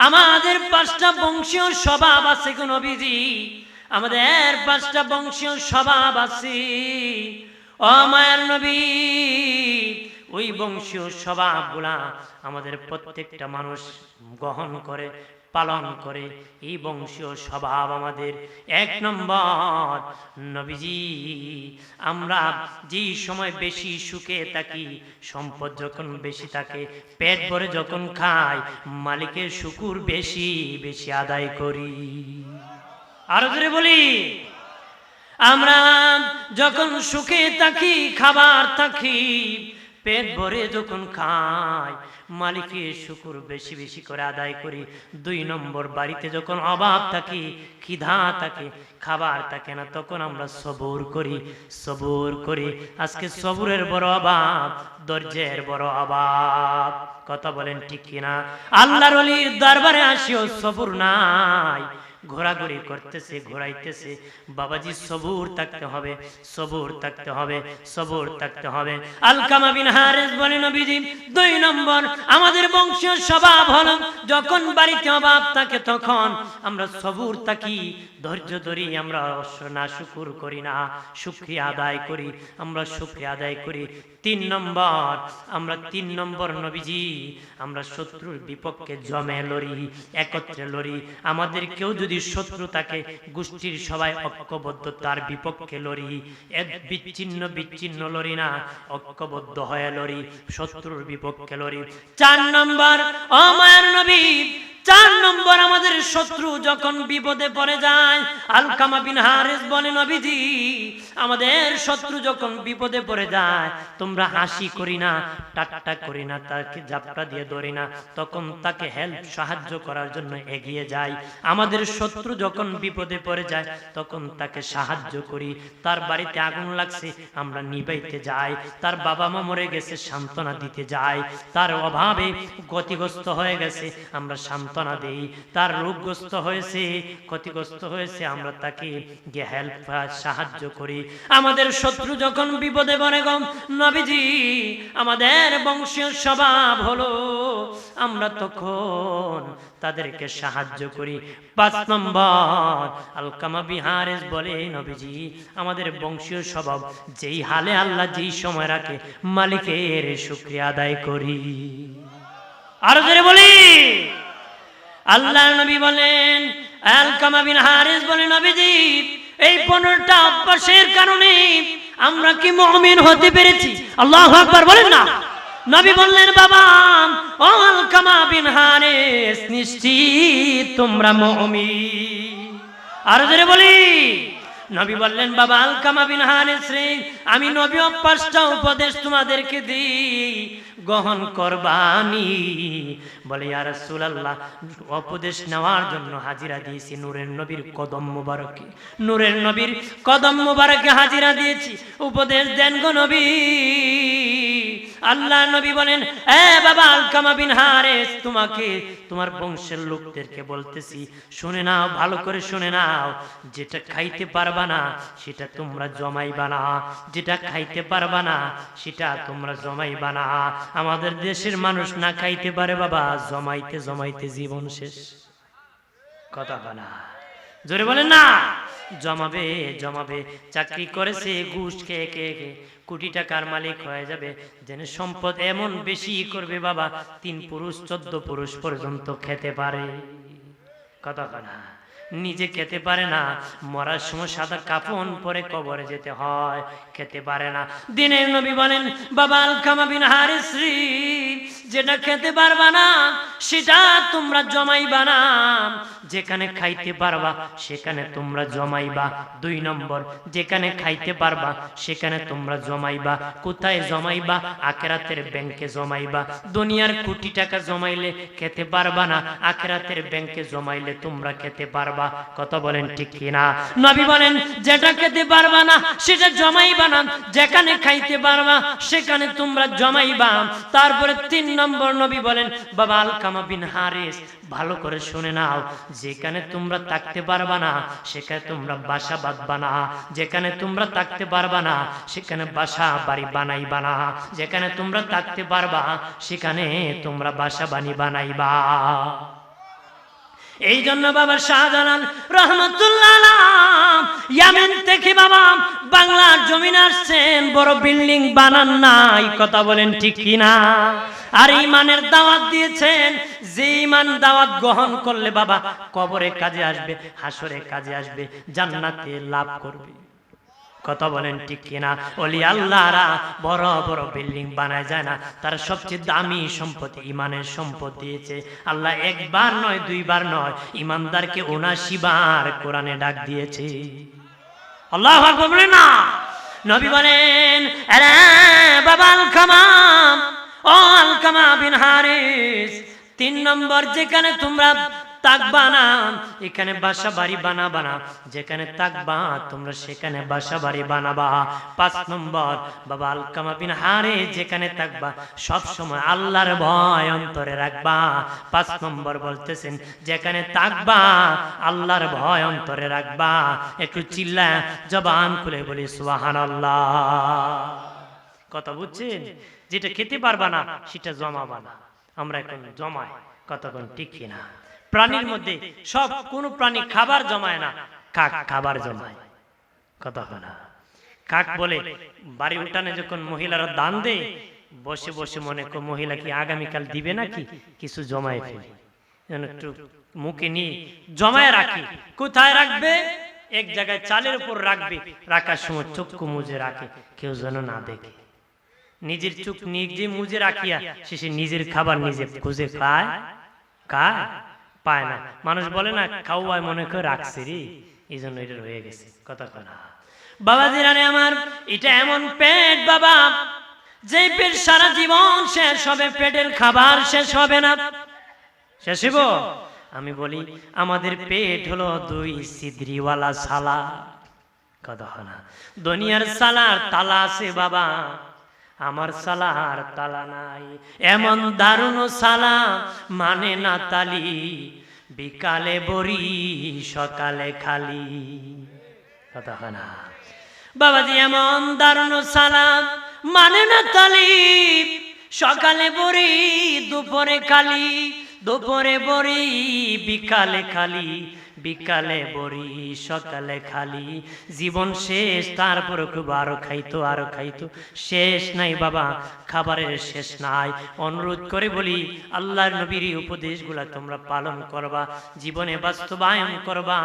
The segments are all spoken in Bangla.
আমাদের 5টা বংশীয় স্বভাব আছে গো নবীজি, আমাদের 5টা বংশীয় স্বভাব আছে। ও মায়ার নবী, ওই বংশীয় স্বভাবগুলা আমাদের প্রত্যেকটা মানুষ গ্রহণ করে, পালন করে। এই বংশীয় স্বভাব আমাদের 1 নম্বর, নবীজি আমরা যেই সময় বেশি সুখে থাকি, সম্পদ যখন বেশি থাকে, পেট ভরে যখন খাই, মালিকের শুকুর বেশি বেশি আদায় করি। আরো জোরে বলি, আমরা যখন সুখে থাকি, খাবার থাকি, পেট ভরে যখন খাই, মালিকের শুকুর বেশি বেশি করে আদায় করি। 2 নম্বর, বাড়িতে যখন অভাব থাকে, খিদা থাকে, খাবার থাকে না, তখন আমরা সবুর করি, সবুর করি। আজকে সবুরের বড় অভাব, ধৈর্যের বড় অভাব। কথা বলেন ঠিক কিনা? আল্লাহর ওলির দরবারে আসিও সবুর নাই, ঘোরাঘুরি করতেছে, ঘোরাইতেছে। বাবাজি সবুর থাকতে হবে, সবুর থাকতে হবে, সবুর থাকতে হবে। আলকামা বিন হারিস বলে, নবীজি 2 নম্বর আমাদের বংশীয় স্বভাব হলো, যখন বাড়িতে অভাব থাকে তখন আমরা সবুর থাকি, ধৈর্য ধরি, আমরা না শুকুর করি না, শুকরিয়া আদায় করি, আমরা শুকরিয়া আদায় করি। 3 নম্বর, আমরা 3 নম্বর নবীজি আমরা শত্রুর বিপক্ষে জমে লড়ি, একত্রে লড়ি। আমাদের কেউ যদি শত্রু থাকে, গোষ্ঠীর সবাই ঐক্যবদ্ধ তার বিপক্ষে লড়ি, এক বিচ্ছিন্ন বিচ্ছিন্ন লড়ি না, ঐক্যবদ্ধ হয়ে লড়ি, শত্রুর বিপক্ষে লড়ি। 4 নম্বর, ও মায়ার নবী 4 নম্বর, আমাদের শত্রু যখন বিপদে পড়ে যায়, আলকামা বিন হারিস বলে, নবীজি আমাদের শত্রু যখন বিপদে পড়ে যায়, তোমরা হাসি করি না, ঠাট্টা করি না, তাকে জাপটা দিয়ে ধরি না, তখন তাকে হেল্প সাহায্য করার জন্য এগিয়ে যাই। আমাদের শত্রু যখন বিপদে পড়ে যায়, তখন তাকে সাহায্য করি। তার বাড়িতে আগুন লাগছে, আমরা নিভাইতে যাই। তার বাবা মা মরে গেছে, সান্ত্বনা দিতে যাই। তার অভাবে ক্ষতিগ্রস্ত হয়ে গেছে, আমরা সান্ত্বনা দেই। তার রোগগ্রস্ত হয়েছে, ক্ষতিগ্রস্ত হয়েছে, আমরা তাকে গিয়ে হেল্প সাহায্য করি। আমাদের শত্রু যখন বিপদে পড়ে গো নবীজি, আমাদের বংশীয় স্বভাব হলো আমরা তখন তাদেরকে সাহায্য করি। 5 নম্বর, আলকামা বিন হারিস বলে, নবীজি আমাদের বংশীয় স্বভাব, যেই হালে আল্লাহ যেই সময় রাখে, মালিকের শুকরিয়া আদায় করি। আরো জোরে বলি, আল্লাহর নবী বলেন, আলকামা বিন হারিস বলে, নবীজি এই 15টা অভ্যাসের কারণে আমরা কি মুমিন হতে পেরেছি? আল্লাহু আকবার বলেন না। নবী বললেন, বাবা ও আলকামা বিন হারিস, নিশ্চিত তোমরা মুমিন। আর জোরে বলি, নবী বললেন, বাবা আলকামা বিন হারিস রে, আমি নবী 5টা উপদেশ তোমাদেরকে দিই, গ্রহণ করবানি। বলে, ইয়া রাসূলুল্লাহ, উপদেশ নেওয়ার জন্য হাজিরা দিয়েছি নূরের নবীর কদম মোবারকে, নূরের নবীর কদম মোবারকে হাজিরা দিয়েছি, উপদেশ দেন গো নবী। আল্লাহ নবী বলেন, এ বাবা আলকামা বিন হারিস, তোমাকে তোমার বংশের লোকদেরকে বলতেছি, শুনে নাও, ভালো করে শুনে নাও। যেটা খাইতে পারবা না সেটা তোমরা জমাইবা না, যেটা খাইতে পারবা না সেটা তোমরা জমাইবা না। আমাদের দেশের মানুষ না খাইতে পারে বাবা, জমাইতে জমাইতে জীবন শেষ। কথা বলা, জোরে বলেন না। জমাবে জমাবে, চাকরি করেছে, ঘুষ খেয়ে খেয়ে কোটি টাকার মালিক হয়ে যাবে, যেন সম্পদ এমন বেশি করবে বাবা, 3 পুরুষ 14 পুরুষ পর্যন্ত খেতে পারে। কথা বলা, নিজে খেতে পারে না, মরার সময় সাদা কাফন পরে কবরে যেতে হয়, খেতে পারে না। দিনের নবী বলেন, বাবা আলকামা বিন হারিস, যেটা খেতে পারবা না সেটা তোমরা জমাইবা না, যেখানে খাইতে পারবা সেখানে তোমরা জমাইবা। 2 নম্বর, যেখানে খাইতে পারবা সেখানে তোমরা জমাইবা। কোথায় জমাইবা? আখিরাতের ব্যাংকে জমাইবা। দুনিয়ার কোটি টাকা জমাইলে খেতে পারবা না, আখিরাতের ব্যাংকে জমাইলে তোমরা খেতে পারবা। কথা বলেন ঠিক কিনা? নবী বলেন, যেটা খেতে পারবা না সেটা জমাইবা না, যেখানে খাইতে পারবা সেখানে তোমরা জমাইবা। তারপরে 3 নম্বর নবী বলেন, বাবা আলকামা বিন হারিস, ভালো করে শুনে নাও, যেখানে তোমরা থাকতে পারবা না সেখানে তোমরা বাসা বাঁধবা না, যেখানে তোমরা থাকতে পারবা না সেখানে বাসা বাড়ি বানাইবা না, যেখানে তোমরা থাকতে পারবা সেখানে তোমরা বাসা বাড়ি বানাইবা। এই জন্য বাবা শাহজালাল রহমতুল্লাহ আলাইহি ইয়ামেন থেকে বাবা বাংলার জমিন আসছেন, বড় বিল্ডিং বানান নাই, কথা বলেন ঠিক কিনা? আর ইমানের দাওয়াত দিয়েছেন, যে ইমান দাওয়াত গ্রহণ করলে বাবা কবরে কাজে আসবে, হাসরে কাজে আসবে, জান্নাতে লাভ করবে, কথা বলেন ঠিক কিনা? ওলি আল্লাহরা বড় বড় বিল্ডিং বানায় যায় না, তার সবচেয়ে দামি সম্পত্তি ইমানের সম্পদ দিয়েছে আল্লাহ। একবার নয়, দুইবার নয়, ইমানদারকে ৭৯ বার কোরআনে ডাক দিয়েছে। আল্লাহু আকবার বলেন না? নবী বলেন, আরে বাবা আলকামা, ও আলকামা বিন হারিস, ৩ নম্বর যেখানে তোমরা থাকবা না এখানে বাসা বাড়ি বানাবা না, যেখানে থাকবা তোমরা সেখানে বাসা বাড়ি বানাবা। ৫ নম্বর বাবা আলকামা বিন হারিস, যেখানে থাকবা সব সময় আল্লাহর ভয় অন্তরে রাখবা। ৫ নম্বর বলতেছেন, যেখানে থাকবা আল্লাহর ভয় অন্তরে রাখবা। একটু চিল্লা জবান খুলে বলি সুবহানাল্লাহ। কথা বুঝছেন? যেটা খেতে পারবা না সেটা জমাবা না। আমরা এখন জমাই, কতক্ষণ ঠিক কিনা? প্রাণীর মধ্যে সব কোন প্রাণী খাবার জমায় না, কাক খাবার জমায়, কথা না? কাক বলে বাড়ি উঠানে যখন মহিলারা দান দেয়, বসে বসে মনে কর মহিলা কি আগামীকাল দিবে নাকি, কিছু জমায় ফেলি, একটু মুখে নিয়ে জমায় রাখি। কোথায় রাখবে? এক জায়গায় চালের উপর রাখবে, রাখার সময় চক্ষু মুজে রাখে, কেউ যেন না দেখে। নিজের চোখ নিজে মুজে রাখিয়া শেষে নিজের খাবার নিজে খুঁজে খায়, খায় পায় না। মানুষ বলে না খাওয়ায় মনে করে রাখছে রে, এই জন্য এটা রয়ে গেছে, কথা না? বাবাজিরা রে আমার, এটা এমন পেট বাবা, যে পেট সারা জীবন শেষ হবে, পেটের খাবার শেষ হবে না। শেষ হইব? আমি বলি আমাদের পেট হলো 2 সিদ্রিওয়ালা সালা, কথা না? দুনিয়ার সালার তালা আছে বাবা, আমার সালার তালা নাই। এমন দারুণ সালা মানে না তালি, বিকালে বড়ি সকালে খালি, কথা না? বাবাজি এমন দারুণ সালা মানে না তালি, সকালে বড়ি দুপুরে খালি, দুপুরে বড়ি বিকালে খালি, বিকালে বড়ি সকালে খালি। জীবন শেষ, তারপর খুব আরো খাইতো, আরো খাইতো, শেষ নাই বাবা, খাবারের শেষ নাই। অনুরোধ করে বলি, আল্লাহর নবীর উপদেশগুলা তোমরা পালন করবা, জীবনে বাস্তবায়ন করবা,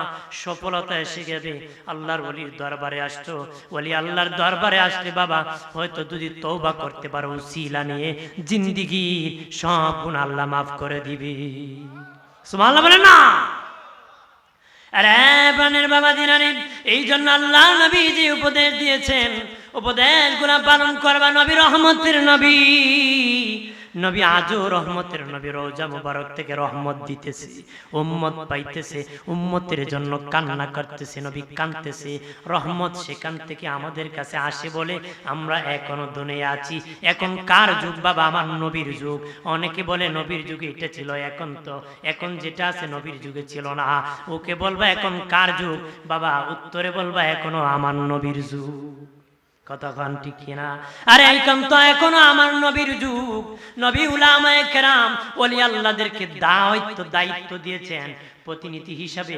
সফলতা এসে যাবে। আল্লাহর ওলির দরবারে আসতো, ওলি আল্লাহর দরবারে আসলে বাবা হয়তো যদি তওবা করতে পারো উসিলা নিয়ে, জিন্দেগীর সব গুনাহ আল্লাহ মাফ করে দিবে। সুবহানাল্লাহ বলেন না? আরে প্রাণের বাবা দিনারে, এই জন্য আল্লাহ নবী যে উপদেশ দিয়েছেন, উপদেশগুলা পালন করবা। নবী রহমতের নবী, নবী আজও রহমতের নবী, রওজা মুবারক থেকে রহমত দিতেছে, উম্মত পাইতেছে, উম্মতের জন্য কান্না করতেছে, নবী কাঁদতেছে, রহমত সেখান থেকে আমাদের কাছে আসে বলে আমরা এখনো দুনিয়া আছি। এখন কার যুগ বাবা? আমার নবীর যুগ। অনেকে বলে নবীর যুগে এটা ছিল, এখন তো এখন যেটা আছে নবীর যুগে ছিল না। ওকে বলবা এখন কার যুগ বাবা? উত্তরে বলবা এখনো আমার নবীর যুগ, কতক্ষণ ঠিক কিনা? আরে এইখান তো এখনো আমার নবীর যুগ। নবী উলামায়ে কেরাম ওলি আল্লাহদেরকে দায়িত্ব দিয়েছেন, প্রতিনিধি হিসাবে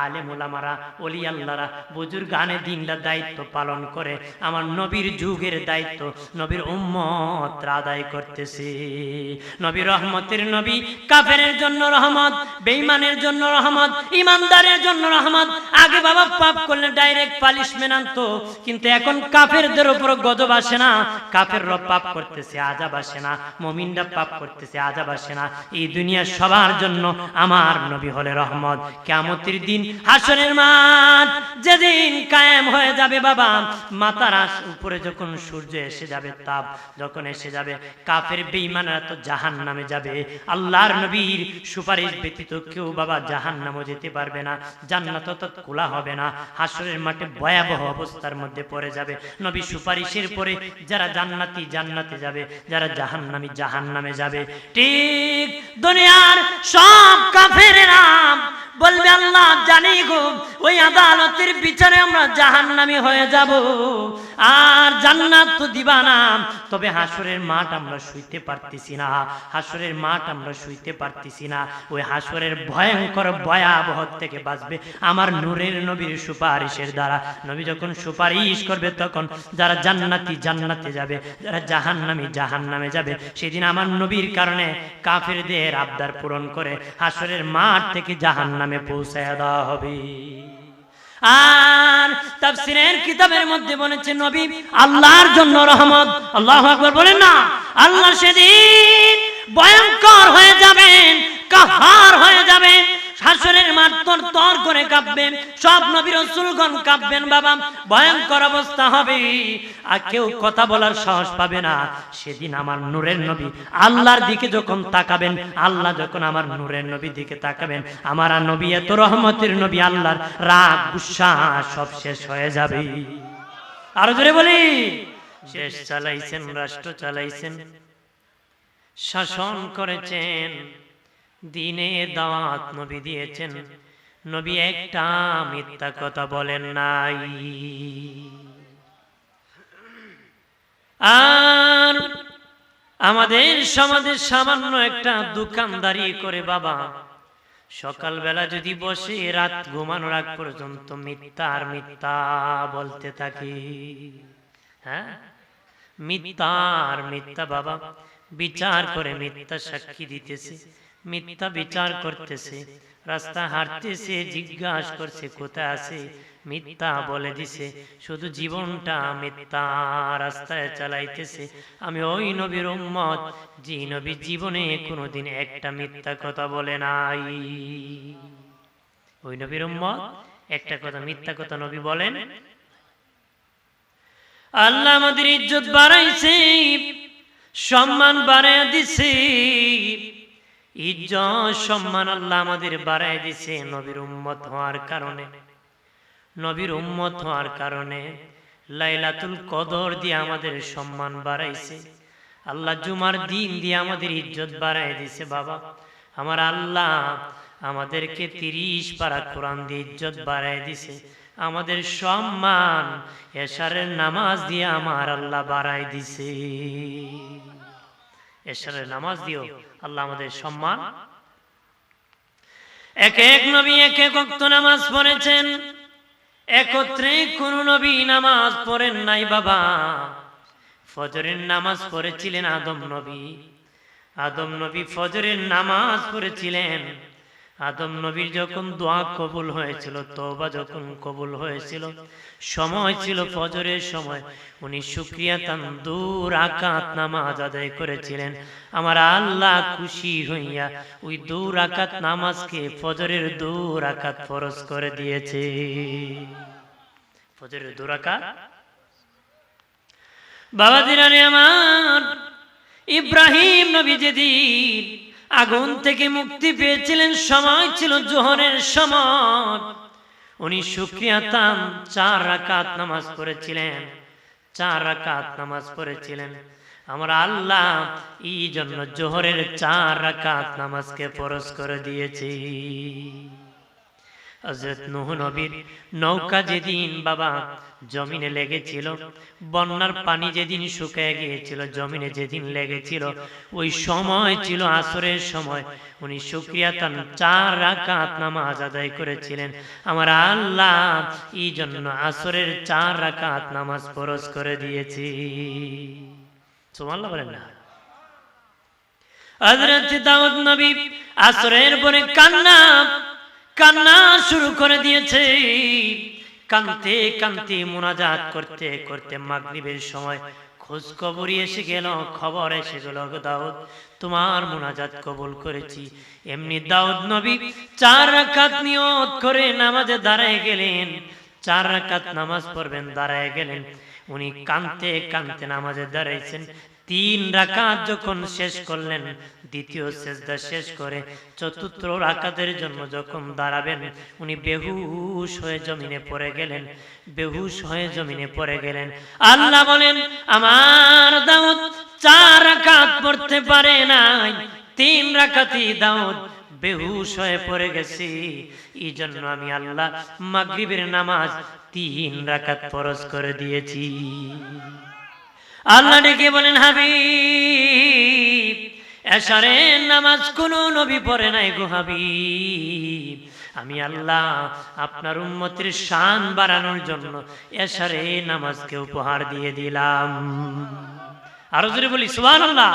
আলেম উলামারা, ওলি আল্লাহরা, বুজুর্গানে দিনরা দায়িত্ব পালন করে। আমার নবীর যুগের দায়িত্ব নবীর উম্মতরা আদায় করতেছে। নবী রহমতের নবী, কাফেরের জন্য রহমত, বেঈমানের জন্য রহমত, ইমানদারের জন্য রহমত। আগে বাবা পাপ করলে ডাইরেক্ট পানিশমেন্ট আনতো, কিন্তু এখন কাফেরদের উপর গজব আসে না। কাফেররা পাপ করতেছে, আযাব আসে না। মুমিনরা পাপ করতেছে, আযাব আসে না। এই দুনিয়া সবার জন্য আমার নবী হলে রহমত। কিয়ামতের দিন হাসরের মাঠ যেদিন কায়েম হয়ে যাবে বাবা, মাথার উপরে যখন সূর্য এসে যাবে, তাপ যখন এসে যাবে, কাফের বেঈমানরা তো জাহান্নামে যাবে। আল্লাহর নবীর সুপারিশ ব্যতীত কেউ বাবা জাহান্নামে যেতে পারবে না, জান্নাত তো খোলা হবে না। হাসরের মাঠে ভয়াবহ অবস্থার মধ্যে পড়ে যাবে। নবী সুপারিশের পরে যারা জান্নাতি জান্নাতে যাবে, যারা জাহান্নামী জাহান্নামে যাবে। ঠিক দুনিয়ার সব কাফেরেরা বলবে আল্লাহ জানি গো ওই আদালতের বিচারে আমরা জাহান্নামী হয়ে যাব, আর জান্নাত তো দিবা না। তবে হাসরের মাঠ আমরা শুইতে পারতেছি না, হাসরের মাঠ আমরা শুইতে পারতেছি না। ওই হাসরের ভয়ঙ্কর ভয়াবহ থেকে বাঁচবে আমার নূরের নবীর সুপারিশের দ্বারা। নবী যখন সুপারিশ করবে তখন যারা জান্নাতি জান্নাতে যাবে, যারা জাহান্নামী জাহান্নামে যাবে। সেদিন আমার নবীর কারণে কাফেরদের আবদার পূরণ করে হাসরের মাঠ থেকে জাহান্নামে পৌঁছায় দেওয়া হবে। আর তাফসীরের কিতাবের মধ্যে বলেছে নবী আল্লাহর জন্য রহমত। আল্লাহু আকবার বলেন না। আল্লাহ সেদিন ভয়ঙ্কর হয়ে যাবেন, কাহার হয়ে যাবেন, হাসরের মাঠ তর করে কাঁপবে, সব নবী রাসূলগণ কাঁপবেন বাবা, ভয়ঙ্কর অবস্থা হবে, আর কেউ কথা বলার সাহস পাবে না। সেদিন আমার নূরের নবী আল্লাহর দিকে যখন তাকাবেন, আল্লাহ যখন আমার নূরের নবীর দিকে তাকাবেন, আমার নবী এত রহমতের নবী, আল্লাহর রাগ গুসা সব শেষ হয়ে যাবে। আরো জোরে বলি, শেষ চালাইছেন, রাষ্ট্র চালাইছেন, শাসন করেছেন, দিনে দাওয়াত নবী দিয়েছেন, নবী একটা মিথ্যা কথা বলেন নাই। আর আমাদের সমাজে সামান্য একটা দোকানদারি করে বাবা, সকালবেলা যদি বসে রাত ঘুমানোর আগ পর্যন্ত মিথ্যা আর মিথ্যা বলতে থাকে। হ্যাঁ, মিথ্যা আর মিথ্যা বাবা, বিচার করে মিথ্যা সাক্ষী দিতেছে, মিথ্যা বিচার করতেছে, রাস্তা হাঁটতেছে, জিজ্ঞাসা করছে কোথায় আছে, মিথ্যা বলে দিছে, শুধু জীবনটা মিথ্যা রাস্তায় চালাইতেছে। আমি ওই নবীর উম্মত, যে নবী জীবনে কোনোদিন একটা মিথ্যা কথা বলে নাই। ওই নবীর উম্মত একটা কথা মিথ্যা কথা নবী বলেন। আল্লাহ আমাদের ইজ্জত বাড়াইছে, সম্মান বাড়াইয়া দিছে, ইজ্জত সম্মান আল্লাহ আমাদের বাড়ায় দিছে নবীর উম্মত হওয়ার কারণে। নবীর উম্মত হওয়ার কারণে লাইলাতুল কদর দিয়ে আমাদের সম্মান বাড়াইছে, আল্লাহ জুমার দিন দিয়ে আমাদের ইজ্জত বাড়ায় দিছে বাবা। আমার আল্লাহ আমাদেরকে 30 পারা কোরআন দিয়ে ইজ্জত বাড়ায় দিছে, আমাদের সম্মান এশারের নামাজ দিয়ে আমার আল্লাহ বাড়ায় দিছে। এশারের নামাজ দিও আল্লাহ আমাদের সম্মান। এক এক নবী এক এক ওয়াক্ত নামাজ পড়েছেন, একত্রে কোন নবী নামাজ পড়েন নাই বাবা। ফজরের নামাজ পড়েছিলেন আদম নবী, আদম নবী ফজরের নামাজ পড়েছিলেন। আদম নবীর যখন দোয়া কবুল হয়েছিল, তওবা যখন কবুল হয়েছিল, সময় ছিল ফজরের সময়, উনি শুকরিয়া তান 2 রাকাত নামাজ আদায় করেছিলেন। আমার আল্লাহ খুশি হইয়া ওই 2 রাকাত নামাজকে ফজরের 2 রাকাত ফরজ করে দিয়েছে। ফজরের 2 রাকাত বাবা দিনারে আমার ইব্রাহিম নবী যেদিন আগুন থেকে মুক্তি পেয়েছিলেন, সময় ছিল জোহরের সময়, উনি শুকরিয়া তাম 4 রাকাত নামাজ পড়েছিলেন, 4 রাকাত নামাজ পড়েছিলেন। আমার আল্লাহ এই জন্য জোহরের 4 রাকাত নামাজকে ফরজ করে দিয়েছে। হযরত নূহ নবীর নৌকা যেদিন বাবা জমিনে লেগেছিল, বন্যার পানি যেদিন শুকিয়ে গিয়েছিল, জমিনে যেদিন লেগেছিল, ওই সময় ছিল আসরের সময়, উনি শুকরিয়া তান 4 রাকাত নামাজ আদায় করেছিলেন। আমার আল্লাহ এই জন্য আসরের 4 রাকাত নামাজ ফরজ করে দিয়েছি। সুবহানাল্লাহ বলেন না। হযরত দাউদ নবী আসরের পরে কান্না শুরু করে দিয়েছে, কানতে কানতে মুনাজাত করতে করতে মাগরিবের সময় খোঁজ খবরই এসে গেল, খবর এসে গেল, দাউদ তোমার মুনাজাত কবুল করেছি। এমনি দাউদ নবী 4 রাকাত নিয়ত করে নামাজে দাঁড়ায় গেলেন, 4 রাকাত নামাজ পড়বেন, দাঁড়ায় গেলেন। উনি কানতে কানতে নামাজে দাঁড়াইছেন। 3 রাকাত যখন শেষ করলেন, দ্বিতীয় সিজদা শেষ করে 4র্থ রাকাতের জন্য যখন দাঁড়াবেন, উনি বেহুশ হয়ে জমিনে পড়ে গেলেন, বেহুশ হয়ে জমিনে পড়ে গেলেন। আল্লাহ বলেন আমার দাউদ 4 রাকাত পড়তে পারে নাই, 3 রাকাতই দাউদ বেহুশ হয়ে পড়ে গেছি। এই জন্য আমি আল্লাহ মাগরিবের নামাজ 3 রাকাত ফরজ করে দিয়েছি। আল্লাহ ডেকে বলেন, হাবিব এশারের নামাজ কোন নবী পড়ে নাই গো হাবিব। আমি আল্লাহ আপনার উম্মতের শান বাড়ানোর জন্য এশারের নামাজকে উপহার দিয়ে দিলাম। আরো জোরে বলি সুবহানাল্লাহ।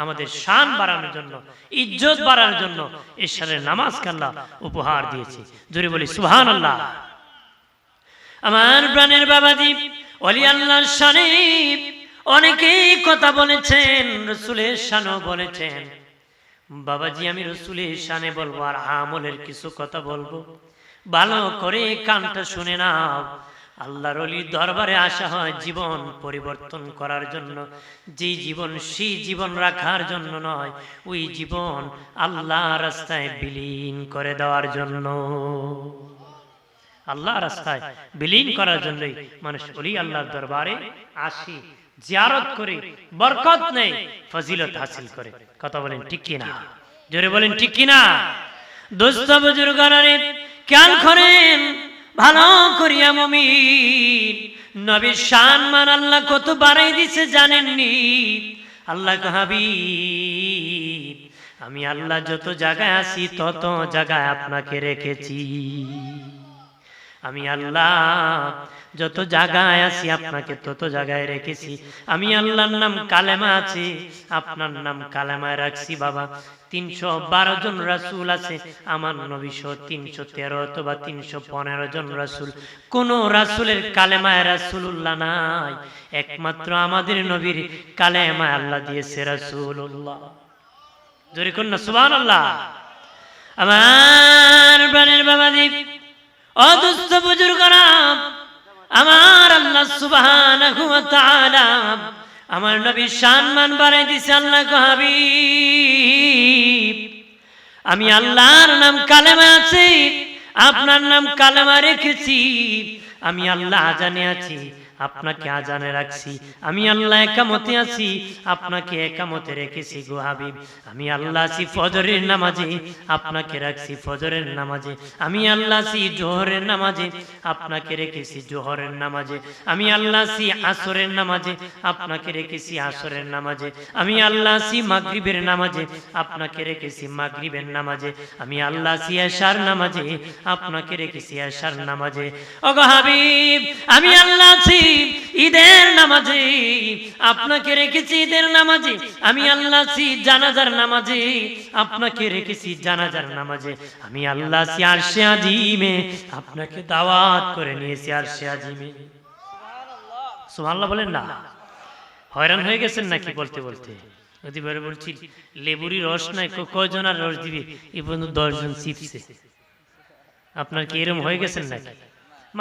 আমাদের শান বাড়ানোর জন্য, ইজ্জত বাড়ানোর জন্য এশারের নামাজকে আল্লাহ উপহার দিয়েছে। জোরে বলি সুবহানাল্লাহ। আমার প্রাণের বাবাজি, ওলি আল্লাহর শানে অনেকেই কথা বলেছেন, রাসূলের শানও বলেছেন। বাবাজি আমি রাসূলের শানে বলবো আর আমলের কিছু কথা বলবো, ভালো করে কানটা শুনে নাও। আল্লাহর ওলির দরবারে আসা হয় জীবন পরিবর্তন করার জন্য। যে জীবন সেই জীবন রাখার জন্য নয়, ওই জীবন আল্লাহ রাস্তায় বিলীন করে দেওয়ার জন্য। আল্লাহ রাস্তায় বিলীন করার জন্যই মানুষ ওলি আল্লাহর দরবারে আসে, জিয়ারত করে, বরকত নেয়, ফজিলত হাসিল করে। কথা বলেন ঠিক কিনা? জোরে বলেন ঠিক কিনা? দোস্ত বুজুর্গরা রে, খেয়াল করেন ভালো করিয়া মুমিন, নবীর শান মান আল্লাহ কত বাড়াই দিছে জানেননি? আল্লাহ হাবিব আমি আল্লাহ যত জায়গায় আছি তত জায়গায় আপনাকে রেখেছি। আমি আল্লাহ যত জায়গায় আছি আপনাকে তত জায়গায় রেখেছি। আমি আল্লাহর নাম কালেমা আছে, আপনার নাম কালেমায় রাখছি বাবা। 312 জন রাসূল আছে, আমার নবী সহ 313 অথবা 315 জন রাসূল। কোন রাসূলের কালেমায় রাসূলুল্লাহ নাই, একমাত্র আমাদের নবীর কালেমায় আল্লাহ দিয়েছে রাসূলুল্লাহ। জোরে কোন না সুবহানাল্লাহ। আমার প্রাণের বাবাজি, অদুস্থ বুজুর্গরা, আমার আল্লাহ সুবহানাহু ওয়া তাআলা আমার নবীর শান মান বাড়াই দিয়েছে। আল্লাহ হাবিব আমি আল্লাহর নাম কালেমা আছে, আপনার নাম কালেমা রেখেছি। আমি আল্লাহ আজানে আছি, আপনাকে আজানে রাখছি। আমি আল্লাহ একামতে আছি, আপনাকে একামতে রেখেছি গো হাবিব। আমি আল্লাহ আছি ফজরের নামাজে, আপনাকে রাখছি ফজরের নামাজে। আমি আল্লাহ আছি জোহরের নামাজে, আপনাকে রেখেছি জোহরের নামাজে। আমি আল্লাহ আছি আসরের নামাজে, আপনাকে রেখেছি আসরের নামাজে। আমি আল্লাহ আছি মাগরিবের নামাজে, আপনাকে রেখেছি মাগরিবের নামাজে। আমি আল্লাহ আছি এশার নামাজে, আপনাকে রেখেছি এশার নামাজে। ওগো হাবিব আমি আল্লাহ আছি ঈদের নামাজে, আপনাকে রেখেছি ঈদের নামাজে। আমি আল্লাহ আছি জানাজার নামাজে, আপনাকে রেখেছি জানাজার নামাজে। আমি আল্লাহ আছি আরশে আজিমে, আপনাকে দাওয়াত করে নিয়েছি আরশে আজিমে। সুবহানাল্লাহ বলেন না? হয়রান হয়ে গেছেন নাকি বলতে বলতে? অতিবারে বলছি লেবুরি রস নাই, কয়জন আর রস দিবে? এই পর্যন্ত 10 জন চিপছে। আপনার কি এরকম হয়ে গেছেন নাকি?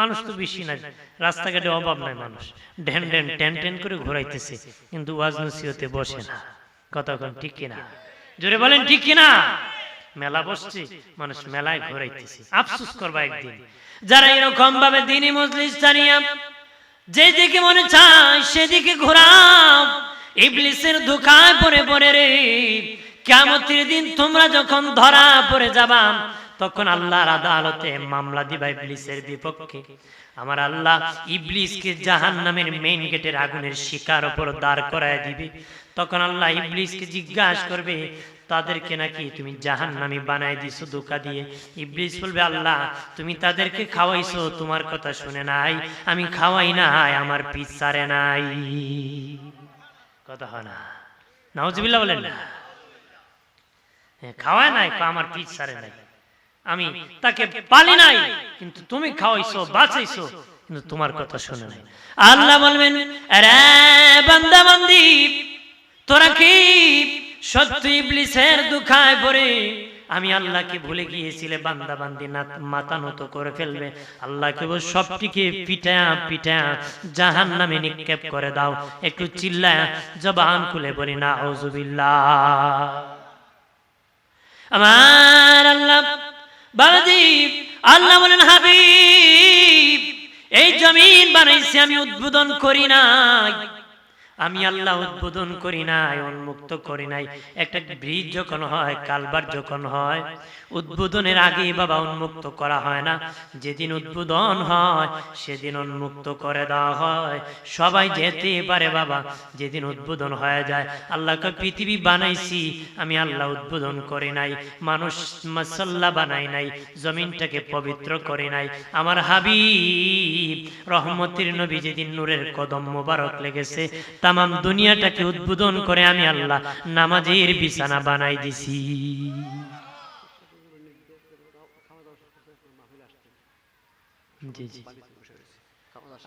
মানুষ তো বেশি নাই, রাস্তাঘাটে অভাব নাই, মানুষ ঢেন ঢেন টেন টেন করে ঘোরাইতেছে, কিন্তু ওয়াজ নসিহতে বসে না। কথা কোন ঠিক কিনা? জোরে বলেন ঠিক কিনা? মেলা বসছে, মানুষ মেলায় ঘোরাইতেছে। আফসোস করবা একদিন যারা এরকম ভাবে দ্বীনি মজলিস জানিয়া যেদিকে মনে চায় সেদিকে ঘোরাও, ইবলিসের ধোঁকায় পড়ে পড়ে রে। কিয়ামতের দিন তোমরা যখন ধরা পড়ে যাবা, তখন আল্লাহর আদালতে মামলা দিবা ইবলিসের বিপক্ষে। আমার আল্লাহ ইবলিসকে জাহান্নামের মেইন গেটের আগুনের শিকার উপর দাঁড় করায় দিবে। তখন আল্লাহ ইবলিসকে জিজ্ঞাসা করবে, তাদেরকে নাকি তুমি জাহান্নামী বানায় দিছো ধোঁকা দিয়ে? ইবলিস বলবে, আল্লাহ তুমি তাদেরকে খাওয়াইছো, তোমার কথা শুনে নাই, আমি খাওয়াই নাই, আমার পিছ ছাড়ে নাই। কথা হয় না? নাউজুবিল্লাহ বলেন না? খাওয়ায় নাই, আমার পিছ ছাড়ে নাই, আমি তাকে পালি নাই, কিন্তু তুমি খাওয়াইছো বাঁচাইছো, কিন্তু তোমার কথা শুনে নাই। আল্লাহ বলবেন, আরে বান্দা বান্দি, তোরা কি সত্যি ইবলিসের ধোঁকায় পড়ে আমি আল্লাহকে ভুলে গিয়েছিলে? বান্দা বান্দি না মাথা নত করে ফেলবে। আল্লাহকে বল সবটিকে পিটায়া পিটায়া জাহান্নামে নিক্ষেপ করে দাও। একটু চিল্লায়া জবান খুলে বলি নাউজুবিল্লাহ। আমার আল্লাহ বাবাজি, আল্লাহ বলেন, হাবিব এই জমিন বানাইছি আমি, উদ্বোধন করি নাই। আমি আল্লাহ উদ্বোধন করি নাই, উন্মুক্ত করি নাই। একটা ব্রিজ যখন হয়, কালভার্ট যখন হয়, উদ্বোধনের আগে বাবা উন্মুক্ত করা হয় না। যেদিন উদ্বোধন হয় সেদিন উন্মুক্ত করে দেওয়া হয়, সবাই যেতে পারে বাবা। যেদিন উদ্বোধন হয়ে যায়, আল্লাহকে পৃথিবী বানাইছি আমি আল্লাহ, উদ্বোধন করি নাই। মানুষ মাসাল্লা বানাই নাই, জমিনটাকে পবিত্র করি নাই। আমার হাবিব রহমতের নবী যেদিন নূরের কদম মোবারক লেগেছে, তামাম দুনিয়াটাকে উদ্বোধন করে আমি আল্লাহ নামাজের বিছানা বানাই দিছি। জি জি,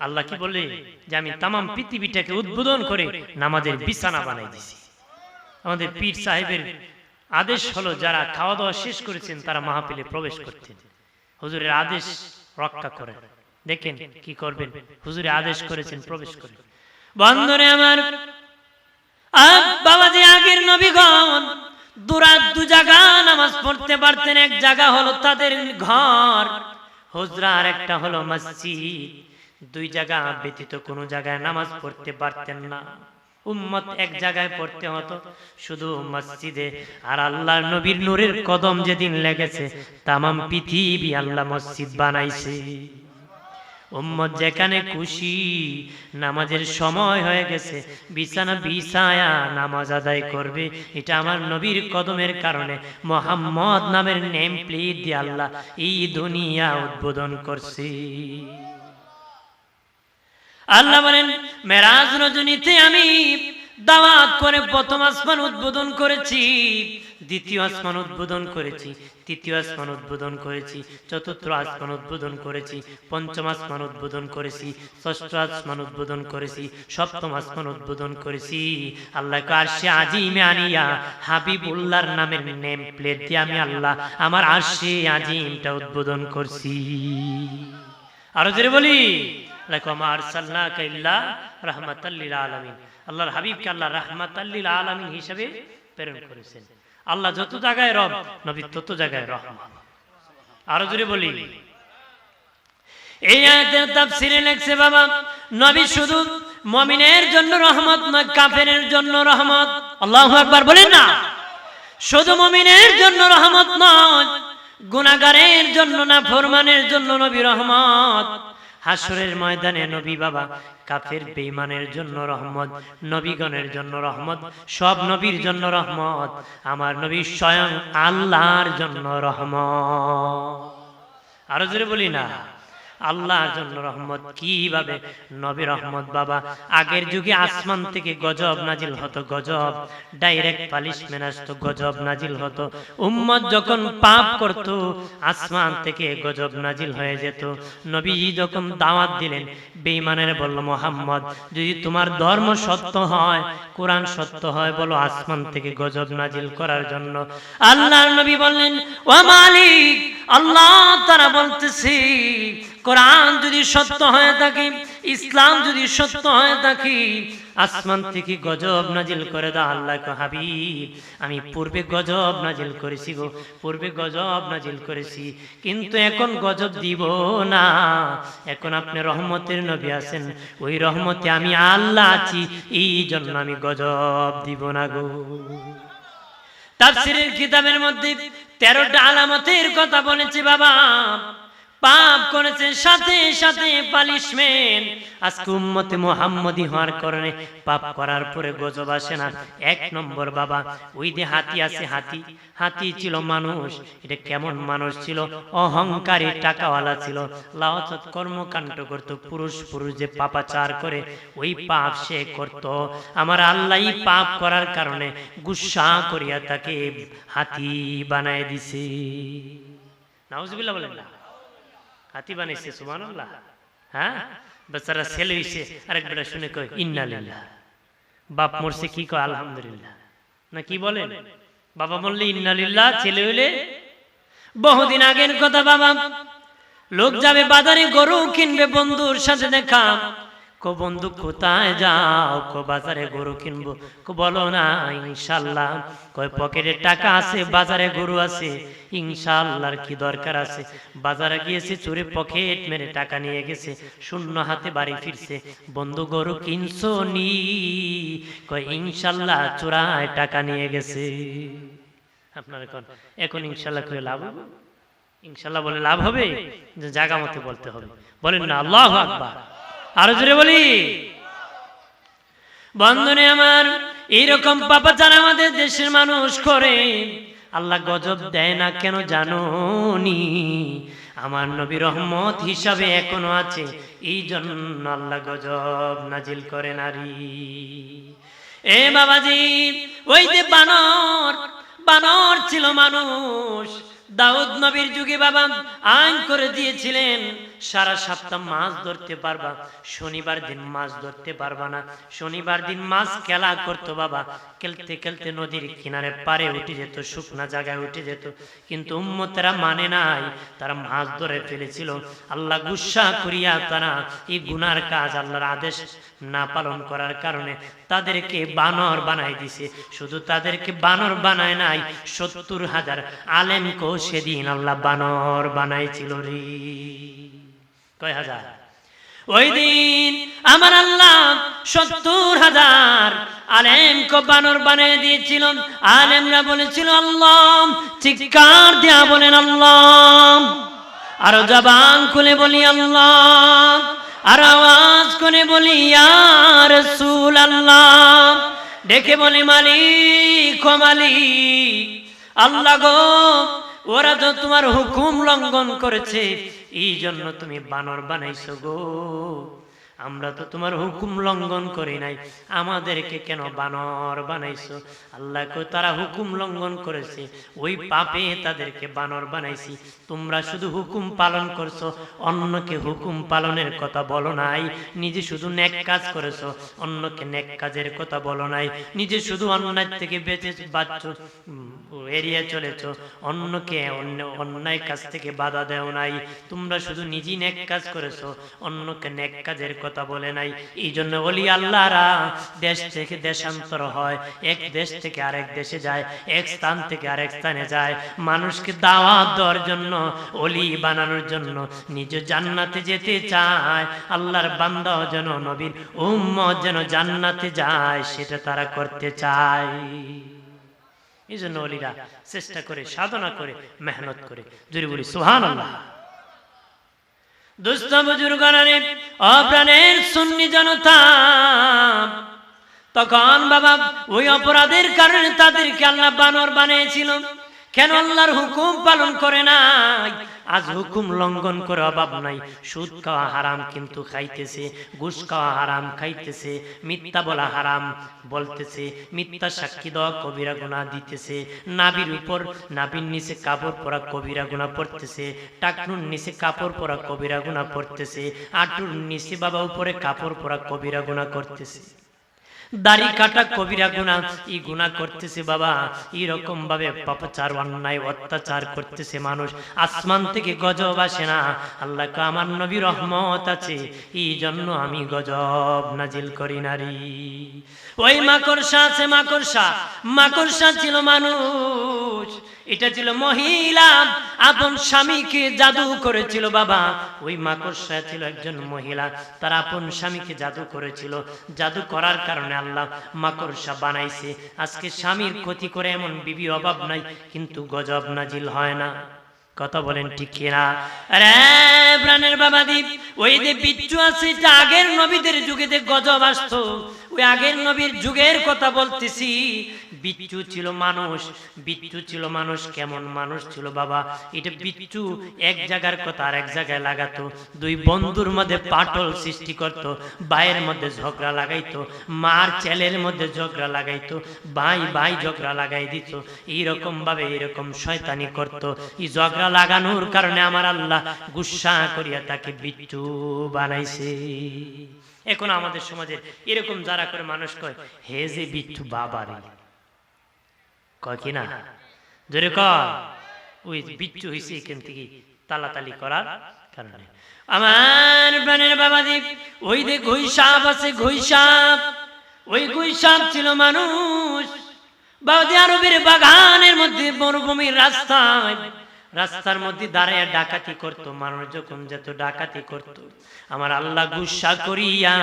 আল্লাহ কি বলে যে আমি তামাম পৃথিবীটাকে উদ্বোধন করে নামাজের বিছানা বানাই দিছি। আমাদের পীর সাহেবের আদেশ হলো, যারা খাওয়া দাওয়া শেষ করেছেন তারা মাহফিলে প্রবেশ করতেন। হুজুরের আদেশ রক্ষা করেন। দেখেন কি করবেন, হুজুরে আদেশ করেছেন প্রবেশ করেন। বন্ধুরে আমার, বাবাজি আগের নবীগণ দু জায়গা নামাজ পড়তে পারতেন। এক জায়গা হলো তাদের ঘর হুজরা, আর একটা হলো মসজিদ। দুই জায়গা ব্যতীত কোনো জায়গায় নামাজ পড়তে পারতেন না। উম্মত এক জায়গায় পড়তে হতো, শুধু মসজিদে। আর আল্লাহর নবীর নূরের কদম যেদিন লেগেছে, তামাম পৃথিবী আল্লাহ মসজিদ বানাইছে। উম্মত যেখানে খুশি, নামাজের সময় হয়ে গেছে, বিছানা বিছায়া নামাজ আদায় করবে। এটা আমার নবীর কদমের কারণে, মুহাম্মদ নামের নেম প্লেট দিয়ে আল্লাহ এই দুনিয়া উদ্বোধন করছে। আল্লাহ বলেন, মেরাজ রজনীতে আমি দাওয়াত করে প্রথম আসমান উদ্বোধন করেছি, দ্বিতীয় আসমান উদ্বোধন করেছি, তৃতীয় আসমান উদ্বোধন করেছি, চতুর্থ আসমান উদ্বোধন করেছি, পঞ্চম আসমান উদ্বোধন করেছি, ষষ্ঠ আসমান উদ্বোধন করেছি, সপ্তম আসমান উদ্বোধন করেছি। আল্লাহকে আরশে আজিমে আনিয়া হাবিবুল্লাহর নামের নেম প্লেট দিয়ে আমি আল্লাহ আমার আরশে আজিমটা উদ্বোধন করছি। আরো জোরে বলি, আল্লাহর হাবিবকে আল্লাহ রাহমাতাল লিল আলামিন হিসেবে প্রেরণ করেছেন। আল্লাহ যত জায়গায় রব, নবী তত জায়গায় রহমত। আরো জোরে বলি, এই আয়াতের তাফসীরে লেখছে বাবা, নবী শুধু মুমিনের জন্য রহমত নয়, কাফেরের জন্য রহমত। আল্লাহু আকবার বলেন না। শুধু মুমিনের জন্য রহমত নয়, গুনাহগারের জন্য, নাফরমানের জন্য নবী রহমত। হাসরের ময়দানে নবী বাবা কাফের বেঈমানের জন্য রহমত, নবীগণের জন্য রহমত, সব নবীর জন্য রহমত। আমার নবী স্বয়ং আল্লাহর জন্য রহমত। আরো জোরে বলি না, আল্লাহর জন্য রহমত। কিভাবে নবী রহমত বাবা? আগের যুগে আসমান থেকে গজব নাজিল হতো, গজব ডাইরেক্ট পানিশমেন্ট আসতো, গজব নাজিল হতো। উম্মত যখন পাপ করত, আসমান থেকে গজব নাজিল হয়ে যেত। নবীজি যখন দাওয়াত দিলেন, বেঈমানের বলল, মুহাম্মদ যদি তোমার ধর্ম সত্য হয়, কোরআন সত্য হয়, বলো আসমান থেকে গজব নাজিল করার জন্য। আল্লাহর নবী বললেন, ও মালিক আল্লাহ, তারা বলতেছে কোরআন যদি সত্য হয়ে থাকে, ইসলাম যদি সত্য হয়ে থাকে, আসমান থেকে গজব নাজিল করে দাও। আল্লাহ কো হাবিব, আমি পূর্বে গজব নাজিল করেছি গো, পূর্বে গজব নাজিল করেছি, কিন্তু এখন গজব দিব না। এখন আপনি রহমতের নবী আছেন, ওই রহমতে আমি আল্লাহ আছি, এই জন্য আমি গজব দিব না গো। তাফসীরের কিতাবের মধ্যে 13টা আলামতের কথা বলেছে বাবা। পাপ করেছে, সাথে সাথে পানিশমেন্ট। আজকে উম্মতে মুহাম্মদী হওয়ার কারণে পাপ করার পরে গজব আসে না। 1 নম্বর বাবা, ওই যে হাতি আছে, হাতি, হাতি ছিল মানুষ। এটা কেমন মানুষ ছিল? অহংকারী, টাকাওয়ালা ছিল, লাওয়াত কর্মকাণ্ড করত, পুরুষ যে পাপাচার করে, ওই পাপ সে করত। আমার আল্লাহ পাপ করার কারণে গুসা করিয়া তাকে হাতি বানায় দিছে। নাউজুবিল্লাহ বলেন না, হাতি বানাইছে, সুবহানাল্লাহ। হ্যাঁ, বেচারা ছেলে হইছে, আরেক বেটা শুনে কয় ইন্না লিল্লাহ। বাপ মরছে কি কয় আলহামদুলিল্লাহ, না কি বলেন? বাবা বললে ইন্না লিল্লাহ, ছেলে হইলে। বহুদিন আগের কথা বাবা, লোক যাবে বাজারে গরু কিনবে, বন্ধুর সাথে দেখা, কো বন্ধু কোথায় যাও? কো বাজারে গরু কিনবো। কো বলো না ইনশাআল্লাহ। কয় পকেটে টাকা আছে, বাজারে গরু আছে, ইনশাআল্লাহর কি দরকার আছে? বাজারে গিয়েছে, চুরি পকেট মেরে টাকা নিয়ে গেছে, শূন্য হাতে বাড়ি ফিরছে। বন্ধু গরু কিনছো নি? কয় ইনশাআল্লাহ চোরায় টাকা নিয়ে গেছে। আপনার এখন ইনশাআল্লাহ করে লাভ হবে? ইনশাআল্লাহ বলে লাভ হবে? যে জায়গা মতো বলতে হবে। বলেন না আল্লাহু আকবার। আরো জোরে বলি। বন্ধুরে আমার, এইরকম পাপাচার আমাদের দেশের মানুষ করে, আল্লাহ গজব দেয় না কেন জানোনি? আমার নবী রহমত হিসাবে এখনো আছে, এই জন্য আল্লাহ গজব নাজিল করে নারী। এ বাবাজি, ওই যে বানর ছিল মানুষ। দাউদ নবীর যুগে বাবা আইন করে দিয়েছিলেন, সারা সপ্তাহ মাছ ধরতে পারবা, শনিবার দিন মাছ ধরতে পারবা না। শনিবার দিন মাছ খেলা করতো বাবা, খেলতে খেলতে নদীর কিনারে পারে উঠে যেত, শুকনা জায়গায় উঠে যেত। কিন্তু উম্মতেরা মানে নাই, তারা মাছ ধরে ফেলেছিল। আল্লাহ গুসা করিয়া তারা এই গুনার কাজ, আল্লাহর আদেশ না পালন করার কারণে তাদেরকে বানর বানাই দিছে। শুধু তাদেরকে বানর বানায় নাই, ৭০,০০০ আলেমকেও সেদিন আল্লাহ বানর বানাইছিল রে। কয় হাজার? ওই দিন আমার আল্লাহ ৭০,০০০ আলেমকে বানর বানিয়ে দিয়েছিল। আলেমরা বলেছিল আল্লাহ, চিৎকার দিয়া বলেন আল্লাহ, আরো জবান খুলে বলি আল্লাহ, আর আওয়াজ করে বলি ইয়া রাসূলুল্লাহ, ডেকে বলি মালিক ও মালিক, আল্লাহ গো, ওরা তো তোমার হুকুম লঙ্ঘন করেছে, এই জন্য তুমি বানর বানাইছো গো। আমরা তো তোমার হুকুম লঙ্ঘন করি নাই, আমাদেরকে কেন বানর বানাইছো? আল্লাহ কই তারা হুকুম লঙ্ঘন করেছে, ওই পাপে তাদেরকে বানর বানাইছি। তোমরা শুধু হুকুম পালন করছো, অন্যকে হুকুম পালনের কথা বলো নাই। নিজে শুধু নেক কাজ করেছো, অন্যকে নেক কাজের কথা বলো নাই। নিজে শুধু অন্যায় থেকে বেঁচে বাঁচছো, এড়িয়ে চলেছো, অন্যকে অন্যায় কাজ থেকে বাধা দেও নাই। তোমরা শুধু নিজেই নেক কাজ করেছো, অন্যকে নেক কাজের কথা বলে নাই। এই জন্য ওলি আল্লাহরা দেশ থেকে দেশান্তর হয়, এক দেশ থেকে আরেক দেশে যায়, এক স্থান থেকে আরেক স্থানে যায়, মানুষকে দাওয়াত দেওয়ার জন্য, ওলি বানানোর জন্য, নিজ জান্নাতে যেতে চায়। আল্লাহর বান্দাও যেন, নবীর উম্মত যেন জান্নাতে যায়, সেটা তারা করতে চায়। এই জন্য ওলিরা চেষ্টা করে, সাধনা করে, মেহনত করে। জোরে বলি সুবহানাল্লাহ। দুস্থ বুজুর্গণের অপ্রাণের সুন্নি জনতা, তখন বাবা ওই অপরাধের কারণে তাদেরকে আল্লাহ বানর বানিয়েছিল। কেন আল্লাহর হুকুম পালন করে নাই? আজ হুকুম লঙ্ঘন করে অভাব নাই। সুদ খাওয়া হারাম কিন্তু খাইতেছে, ঘুষ খাওয়া হারাম খাইতেছে, মিথ্যা বলা হারাম বলতেছে, মিথ্যা সাক্ষী দেওয়া কবিরা গুনাহ দিতেছে, নাভির উপর, নাভির নিচে কাপড় পরা কবিরা গুনাহ পড়তেছে, টাকনুর নিচে কাপড় পরা কবিরা গুনাহ পড়তেছে, আঁটুর নিচে বাবা উপরে কাপড় পরা কবিরা গুনাহ করতেছে, দাড়ি কাটা কবিরা গুনাহ, এই গুনাহ করতেছে বাবা। এরকম ভাবে পাপাচার, অন্যায়, অত্যাচার করতেছে মানুষ। আসমান থেকে গজব আসে না, আল্লাহ কে আমার নবী রহমত আছে, এই জন্য আমি গজব নাজিল করি নারী। ওই মাকড়সা আছে, মাকড়সা ছিল মানুষ, এটা ছিল মহিলা, আপন স্বামীকে জাদু করেছিল বাবা। ওই মাকড়সা ছিল একজন মহিলা, তার আপন স্বামীকে জাদু করেছিল। জাদু করার কারণে আল্লাহ মাকড়সা বানাইছে। আজকে স্বামীর ক্ষতি করে এমন বিবি অভাব নাই, কিন্তু গজব নাজিল হয় না। কথা বলেন ঠিক কিনা? আরে প্রাণের বাবা দ্বীপ, ওই যে বিচ্ছু আছে, এটা আগের নবীদের যুগে যে গজব আসতো, ওই আগের নবীর যুগের কথা বলতেছি। বিচ্ছু ছিল মানুষ, বিচ্ছু ছিল মানুষ। কেমন মানুষ ছিল বাবা? এটা বিচ্ছু এক জায়গার কথা আর এক জায়গায় লাগাতো, দুই বন্ধুর মধ্যে পাটল সৃষ্টি করত, ভাইয়ের মধ্যে ঝগড়া লাগাইতো, মার ছেলের মধ্যে ঝগড়া লাগাইতো, ভাই ভাই ঝগড়া লাগাই দিত। এইরকম ভাবে এরকম শয়তানি করত। এই ঝগড়া লাগানোর কারণে আমার আল্লাহ গুসা করিয়া তাকে বিচ্ছু বানাইছে। এখন আমাদের সমাজে এরকম যারা করে মানুষ কয়, হে যে বিচ্ছু বাবারে, কয় কিনা? জোরে কয়, ওই বিচ্ছু হয়েছে এখান থেকে তালাতালি করার কারণে। আমার প্রাণের বাবাজি, ওই যে ঘুই সাপ আছে, ঘুই সাপ, ওই ঘুই সাপ ছিল মানুষ। সৌদি আরবের বাগানের মধ্যে মরুভূমির রাস্তায়, রাস্তার মধ্যে দাঁড়িয়ে ডাকাতি করতো। মানুষ যখন যেত ডাকাতি করতো, আমার আল্লাহ গুসা করিয়া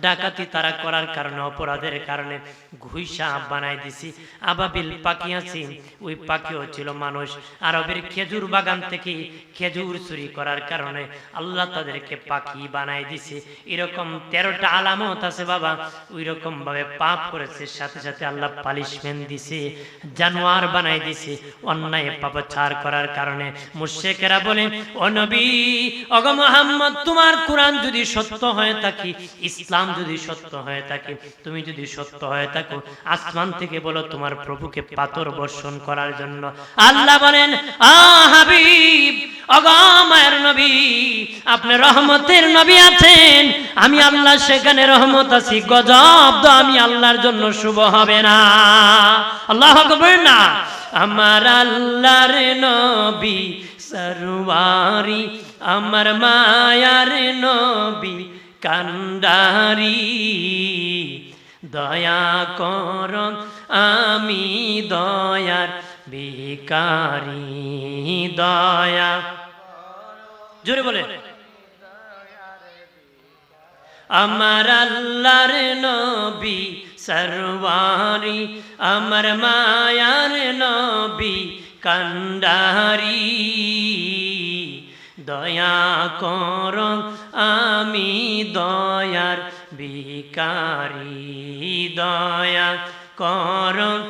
ডাকাতি তারা করার কারণে, অপরাধের কারণে ঘুই সাপ বানাই দিছি। আবাবিল পাখি আছে, ওই পাখিও ছিল মানুষ। আরবের খেজুর বাগান থেকে খেজুর চুরি করার কারণে আল্লাহ তাদেরকে পাখি বানাই দিছে। এরকম 13টা আলামত আছে বাবা। ওই রকম ভাবে পাপ করেছে, সাথে সাথে আল্লাহ পানিশমেন্ট দিছে, জানোয়ার বানাই দিছে অন্যায় পাপাচার করার কারণে। মুশরিকেরা বলে, ও নবী, ওগো মুহাম্মদ, তোমার কোরআন যদি সত্য হয়ে থাকে, ইসলাম যদি সত্য হয়ে থাকে, তুমি যদি সত্য হয়ে থাকো, আসমান থেকে বলো তোমার প্রভুকে পাথর বর্ষণ করার জন্য। আল্লাহ বলেন, আ হাবিব, ওগো মায়ের নবী, আপনি রহমতের নবী আছেন, আমি আল্লাহ সেখানে রহমত আছি, গজব তো আমি আল্লাহর জন্য শুভ হবে না। আল্লাহু আকবার না। আমার আল্লাহর নবী সরওয়ারি, আমার মায়ার নবী কান্ডারি, দয়া করুন আমি দয়ার ভিখারি, দয়া, জোরে বলে, আমার আল্লাহর নবী সরওয়ারি, আমার মায়ার নবী কান্ডারি, দয়া করুন আমি দয়ার ভিখারি, দয়া করুন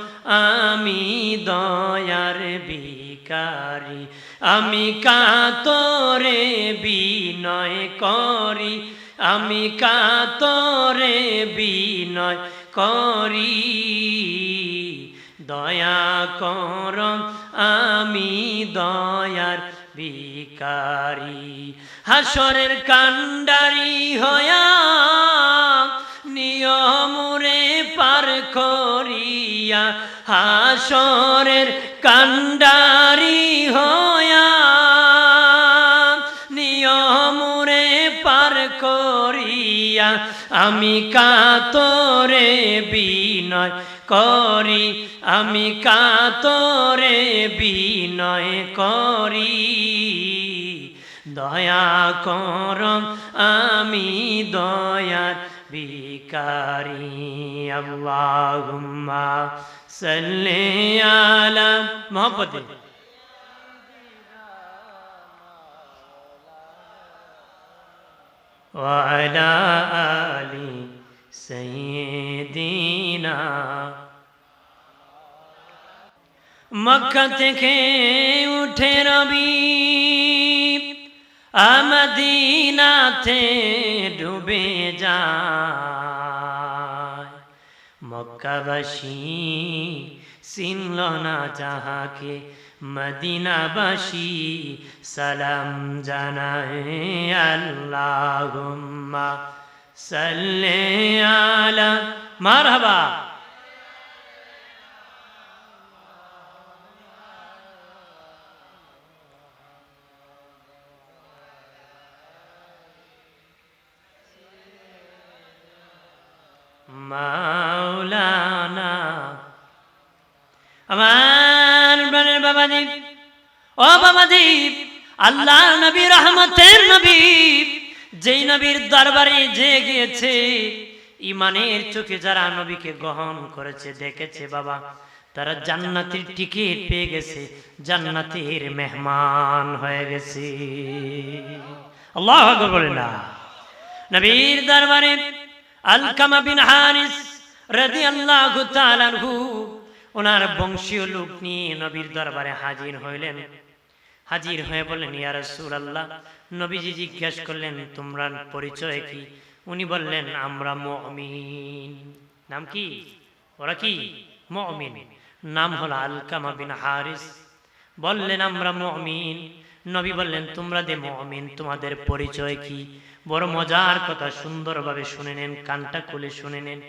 আমি দয়ার ভিখারি। আমি কাতরে বিনয় করি, আমি কাতরে বিনয় করি, দয়া করুন আমি দয়ার ভিখারি। হাসরের কান্ডারি হয়া নিয়মরে পার করিয়া, হাসরের কান্ডারি হয়া নিয়মরে পার করিয়া, আমি কাতরে বিনয় করি, আমি কাতরে বিনয় করি, দয়া করুন আমি দয়ার ভিখারি। আল্লাহুম্মা সাল্লি আলা মুহাম্মাদ ওয়া আলা আলি সাইয়্যিদিনা। মক্কা থেকে উঠে রবি, মদিনাতে ডুবে যায়। মক্কাবাসী চিনল না যাহাকে, মদিনাবাসী সালাম জানায়। আল্লাহুম্মা সাল্লি আলা, মারহাবা, মাওলানা। আমার প্রাণের বাবাজি, ও বাবাজি, আল্লাহ নবী রহমতের নবী, যেই নবীর দরবারে যে গিয়েছে, ইমানের চোখে যারা নবীকে গ্রহণ করেছে, দেখেছে বাবা, তারা জান্নাতের টিকিট পেয়ে গেছে, জান্নাতের মেহমান হয়ে গেছে। আল্লাহু আকবার বলেন না। নবীর দরবারে আলকামা বিন হারিস রাদিয়াল্লাহু তাআলা আনহু, ওনার বংশীয় লোক নিয়ে নবীর দরবারে হাজির হইলেন। হাজির হয়ে বললেন, ইয়া রাসূলুল্লাহ। নবীজি জিজ্ঞাসা করলেন, তোমরা পরিচয় কি? উনি বললেন, আমরা মুমিন। নাম কি? ওরা কি? মুমিন। নাম হলো আলকামা বিন হারিস। বললেন, আমরা মুমিন। নবী বললেন, তোমরা যে মুমিন, তোমাদের পরিচয় কি? বড় মজার কথা, সুন্দরভাবে শুনে নেন, কানটা খুলে শুনে নেন।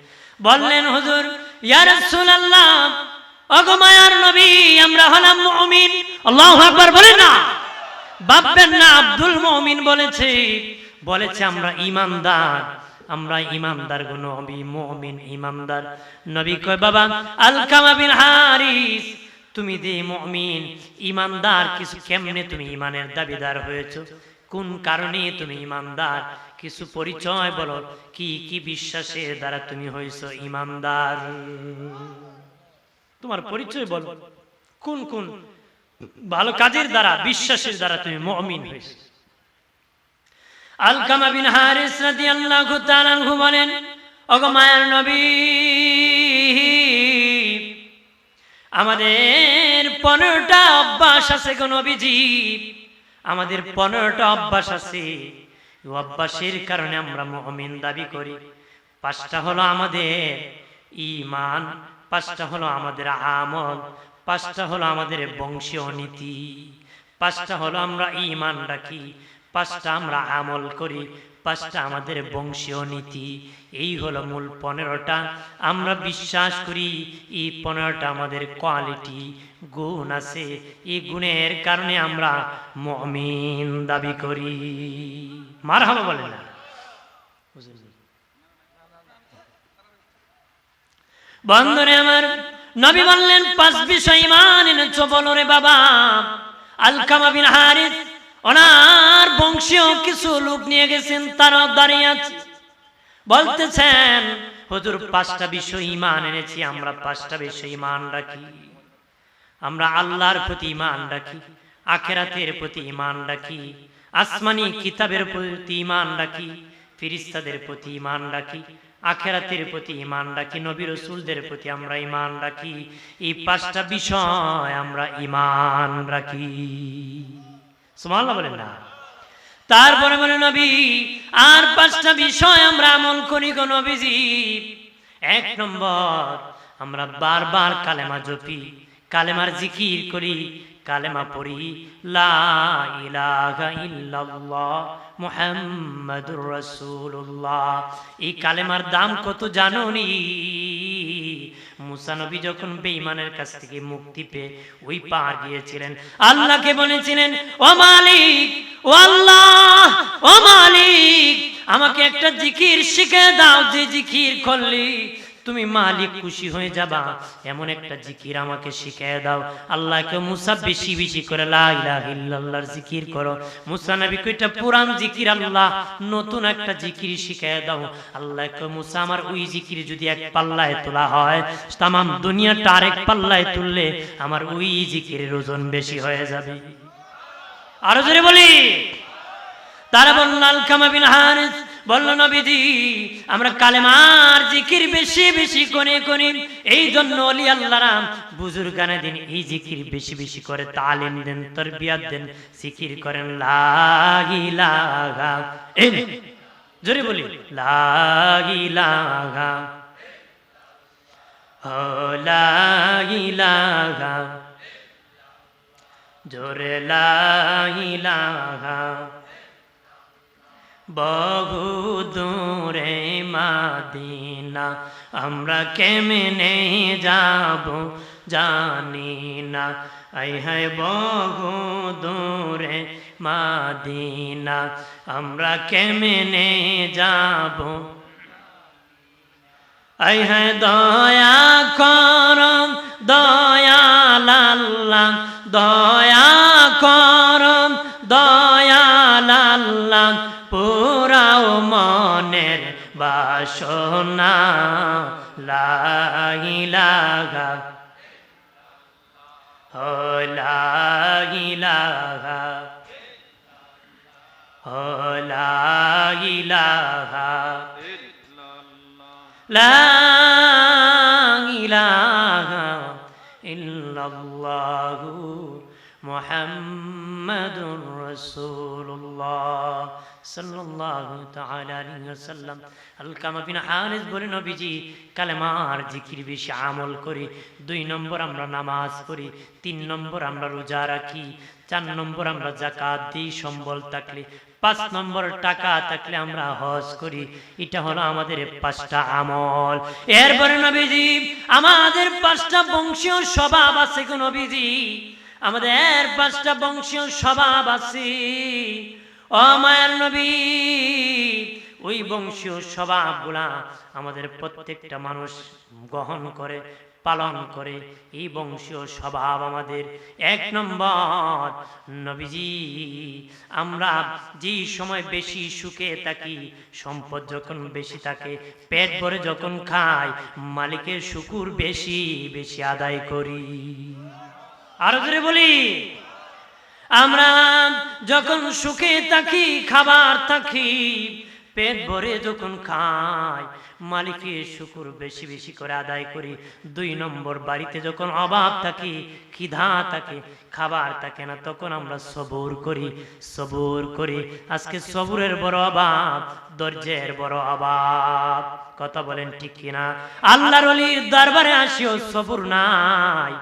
বললেন, হুজুর, ইয়া রাসূলুল্লাহ, ওগো মায়ার নবী, আমরা হলাম মুমিন। আল্লাহু আকবার বলেন না। ভাববেন না আব্দুল মুমিন বলেছে আমরা ইমানদার, আমরা ইমানদার গো নবী মুমিন ইমানদার। নবী কয় বাবা আলকামা বিন হারিস তুমি যে মুমিন ইমানদার কিছু কেমনে তুমি ইমানের দাবিদার হয়েছো, কোন কারণে তুমি ইমানদার, কিছু পরিচয় বলো, কি কি বিশ্বাসের দ্বারা তুমি হইছো ইমানদার, তোমার পরিচয় বলো, কোন কোন ভালো কাজের দ্বারা বিশ্বাসের দ্বারা তুমি মুমিন হইছো। আলকামা বিন হারিস রাদিয়াল্লাহু তাআলা আনহু বলেন ওগো মায়ার নবী আমাদের 15টা অভ্যাস আছে গো নবীজি, আমাদের 15টা অভ্যাস আছে, এই অভ্যাসের কারণে আমরা মুমিন দাবি করি। 5টা হলো আমাদের ঈমান, 5টা হলো আমাদের আমল, 5টা হলো আমাদের বংশীয় নীতি, 5টা হলো আমরা ঈমান রাখি, 5টা আমরা আমল করি, 5টা আমাদের বংশীয় নীতি। এই হলো মূল 15টা। আমরা বিশ্বাস করি এই 15টা আমাদের কোয়ালিটি গুণ আছে, এই গুণের কারণে আমরা মুমিন দাবি করি। মারহাবা বলেন না। বন্ধুরে আমার নবী বললেন 5 বিষয় ঈমান এনেছো, বলো রে বাবা। আলকামা বিন হারিস ওনার বংশীয় কিছু লোক নিয়ে গেছেন, তারা দাঁড়িয়ে আছে, বলতেছেন হুজুর 5টা বিষয় ঈমান এনেছি, আমরা 5টা বিষয় ঈমান রাখি। আমরা আল্লাহর প্রতি ঈমান রাখি, আখিরাতের প্রতি ঈমান রাখি, আসমানি কিতাবের প্রতি ঈমান রাখি, ফেরেশতাদের প্রতি ঈমান রাখি, আখিরাতের প্রতি ঈমান রাখি, নবী রাসূলদের প্রতি আমরা ঈমান রাখি। এই 5টা বিষয় আমরা ঈমান রাখি। সুবহানাল্লাহ বলেন না। তারপরে বলে নবী আর 5টা বিষয় আমরা আমল করি গো নবীজি। 1 নম্বর আমরা বারবার কালেমা জপি, কালেমার জিকির করি, কালেমা পড়ি লা ইলাহা ইল্লাল্লাহ মুহাম্মাদুর রাসূলুল্লাহ। এই কালেমার দাম কত জানোনি? মুসা নবী যখন বেঈমানের কাছ থেকে মুক্তি পেয়ে ওই পার গিয়েছিলেন, আল্লাহকে বলেছিলেন ও মালিক, ও আল্লাহ, ও মালিক আমাকে একটা জিকির শিখিয়ে দাও, যে জিকির করলি তুমি মালিক খুশি হয়ে যাবা, এমন একটা জিকির আমাকে শিখিয়ে দাও। আল্লাহকে মুসা বেশি বেশি করে লা ইলাহা ইল্লাল্লাহর জিকির করো। মুসা নবী কইটা পুরান জিকির, আল্লাহ নতুন একটা জিকির শিখিয়ে দাও। আল্লাহকে মুসা আমার ওই জিকির যদি এক পাল্লায় তোলা হয়, तमाम দুনিয়াটা আরেক পাল্লায় তুললে আমার ওই জিকিরের ওজন বেশি হয়ে যাবে। আরো জোরে বলি। তারা বলল আলকামা বিন হারিস বলল নবীজি আমরা কালেমার জিকির বেশি বেশি করে করি, এই জন্য ওলি আল্লাহরা বুজুর্গানে দিন এই জিকির বেশি বেশি করে তালিম দেন, তরবিয়ত দেন, জিকির করেন লা ইলাহা ইল্লাল্লাহ। জোরে বলি লা ইলাহা লা ইলাহা, জোরে লা ইলাহা। বহু দূরে মাদিনা আমরা কেমনে যাব জানি না, আই হায় বহু দূরে মাদিনা আমরা কেমনে যাব, আই হায় দয়া করম দয়াল আল্লাহ, দয়া করম দয়াল আল্লাহ, পুরাও মনের বাসনা লা ইলাহা লা ইলাহা লা ইলাহা লা ইলাহা ইল্লাল্লাহু মুহাম্মাদুর রাসূলুল্লাহ সাল্লাল্লাহু তাআলা আলাইহি ওয়াসাল্লাম। আলকামা বিন হারিস বলেন নবীজি কালেমার জিকির বেশি আমল করি। 2 নম্বর আমরা নামাজ পড়ি, 3 নম্বর আমরা রোজা রাখি, 4 নম্বর আমরা যাকাত দিই সম্বল থাকলে, 5 নম্বর টাকা থাকলে আমরা হজ করি। এটা হলো আমাদের 5টা আমল। এরপরে নবীজি আমাদের 5টা বংশীয় স্বভাব আছে গো নবীজি। আমাদের 5টা বংশীয় স্বভাব আছে। ও মায়ার নবী, ওই বংশীয় স্বভাবগুলা আমাদের প্রত্যেকটা মানুষ গ্রহণ করে, পালন করে। এই বংশীয় স্বভাব আমাদের 1 নম্বর, নবীজি আমরা যেই সময় বেশি সুখে থাকি, সম্পদ যখন বেশি থাকে, পেট ভরে যখন খাই, মালিকের শুকুর বেশি বেশি আদায় করি। আরো জোরে বলি, আমরা যখন সুখে থাকি, খাবার থাকি, পেট ভরে যখন খাই, মালিকের শুকুর বেশি বেশি করে আদায় করি। 2 নম্বর, বাড়িতে যখন অভাব থাকে, খিদা থাকে, খাবার থাকে না, তখন আমরা সবুর করি, সবুর করি। আজকে সবুরের বড় অভাব, ধৈর্যের বড় অভাব। কথা বলেন ঠিক কিনা? আল্লাহর ওলির দরবারে আসিও সবুর নাই,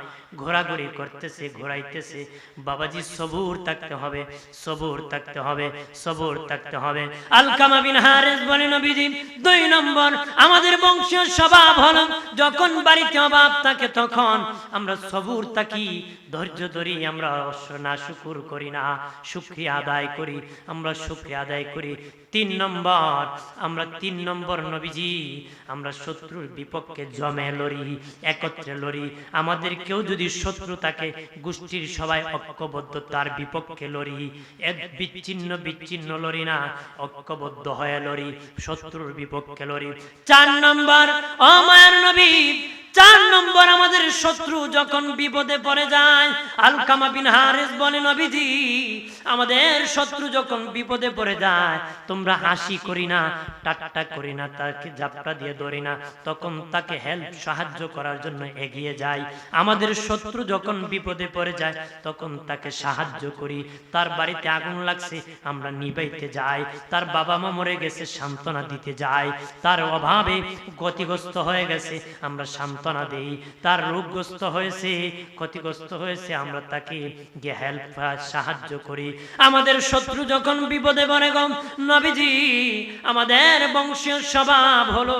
ঘোরাঘুরি করতেছে, ঘোরাইতেছে। বাবাজি সবুর থাকতে হবে, সবুর থাকতে হবে, সবুর থাকতে হবে। আলকামা বিন হারিস বলেন, নবীজি 2 নম্বর আমাদের বংশীয় স্বভাব হলো, যখন বাড়িতে অভাব থাকে তখন আমরা সবুর থাকি, ধৈর্য ধরি, আমরা না শুকুর করি না, শুকরিয়া আদায় করি, আমরা শুকরিয়া আদায় করি। 3 নম্বর, আমরা 3 নম্বর নবীজি আমরা শত্রুর বিপক্ষে জমে লড়ি, একত্রে লড়ি। আমাদের কেউ যদি শত্রু থাকে, গোষ্ঠীর সবাই ঐক্যবদ্ধ তার বিপক্ষে লড়ি, এক বিচ্ছিন্ন বিচ্ছিন্ন লড়ি না, ঐক্যবদ্ধ হয়ে লড়ি, শত্রুর বিপক্ষে লড়ি। 4 নম্বর, ও মায়ার নবী, 4 নম্বর আমাদের শত্রু যখন বিপদে পড়ে যায়, আলকামা বিন হারিস বলে, নবীজি আমাদের শত্রু যখন বিপদে পড়ে যায়, তোমরা হাসি করি না, ঠাট্টা করি না, তাকে জাপটা দিয়ে ধরি না, তখন তাকে হেল্প সাহায্য করার জন্য এগিয়ে যাই। আমাদের শত্রু যখন বিপদে পড়ে যায়, তখন তাকে সাহায্য করি। তার বাড়িতে আগুন লাগছে, আমরা নিভাইতে যাই। তার বাবা মা মরে গেছে, সান্ত্বনা দিতে যাই। তার অভাবে ক্ষতিগ্রস্ত হয়ে গেছে, আমরা সান্ত্বনা দেই। তার রোগগ্রস্ত হয়েছে, ক্ষতিগ্রস্ত হয়েছে, আমরা তাকে গিয়ে হেল্প সাহায্য করি। আমাদের শত্রু যখন বিপদে পড়ে গো নবীজি, আমাদের বংশীয় স্বভাব হলো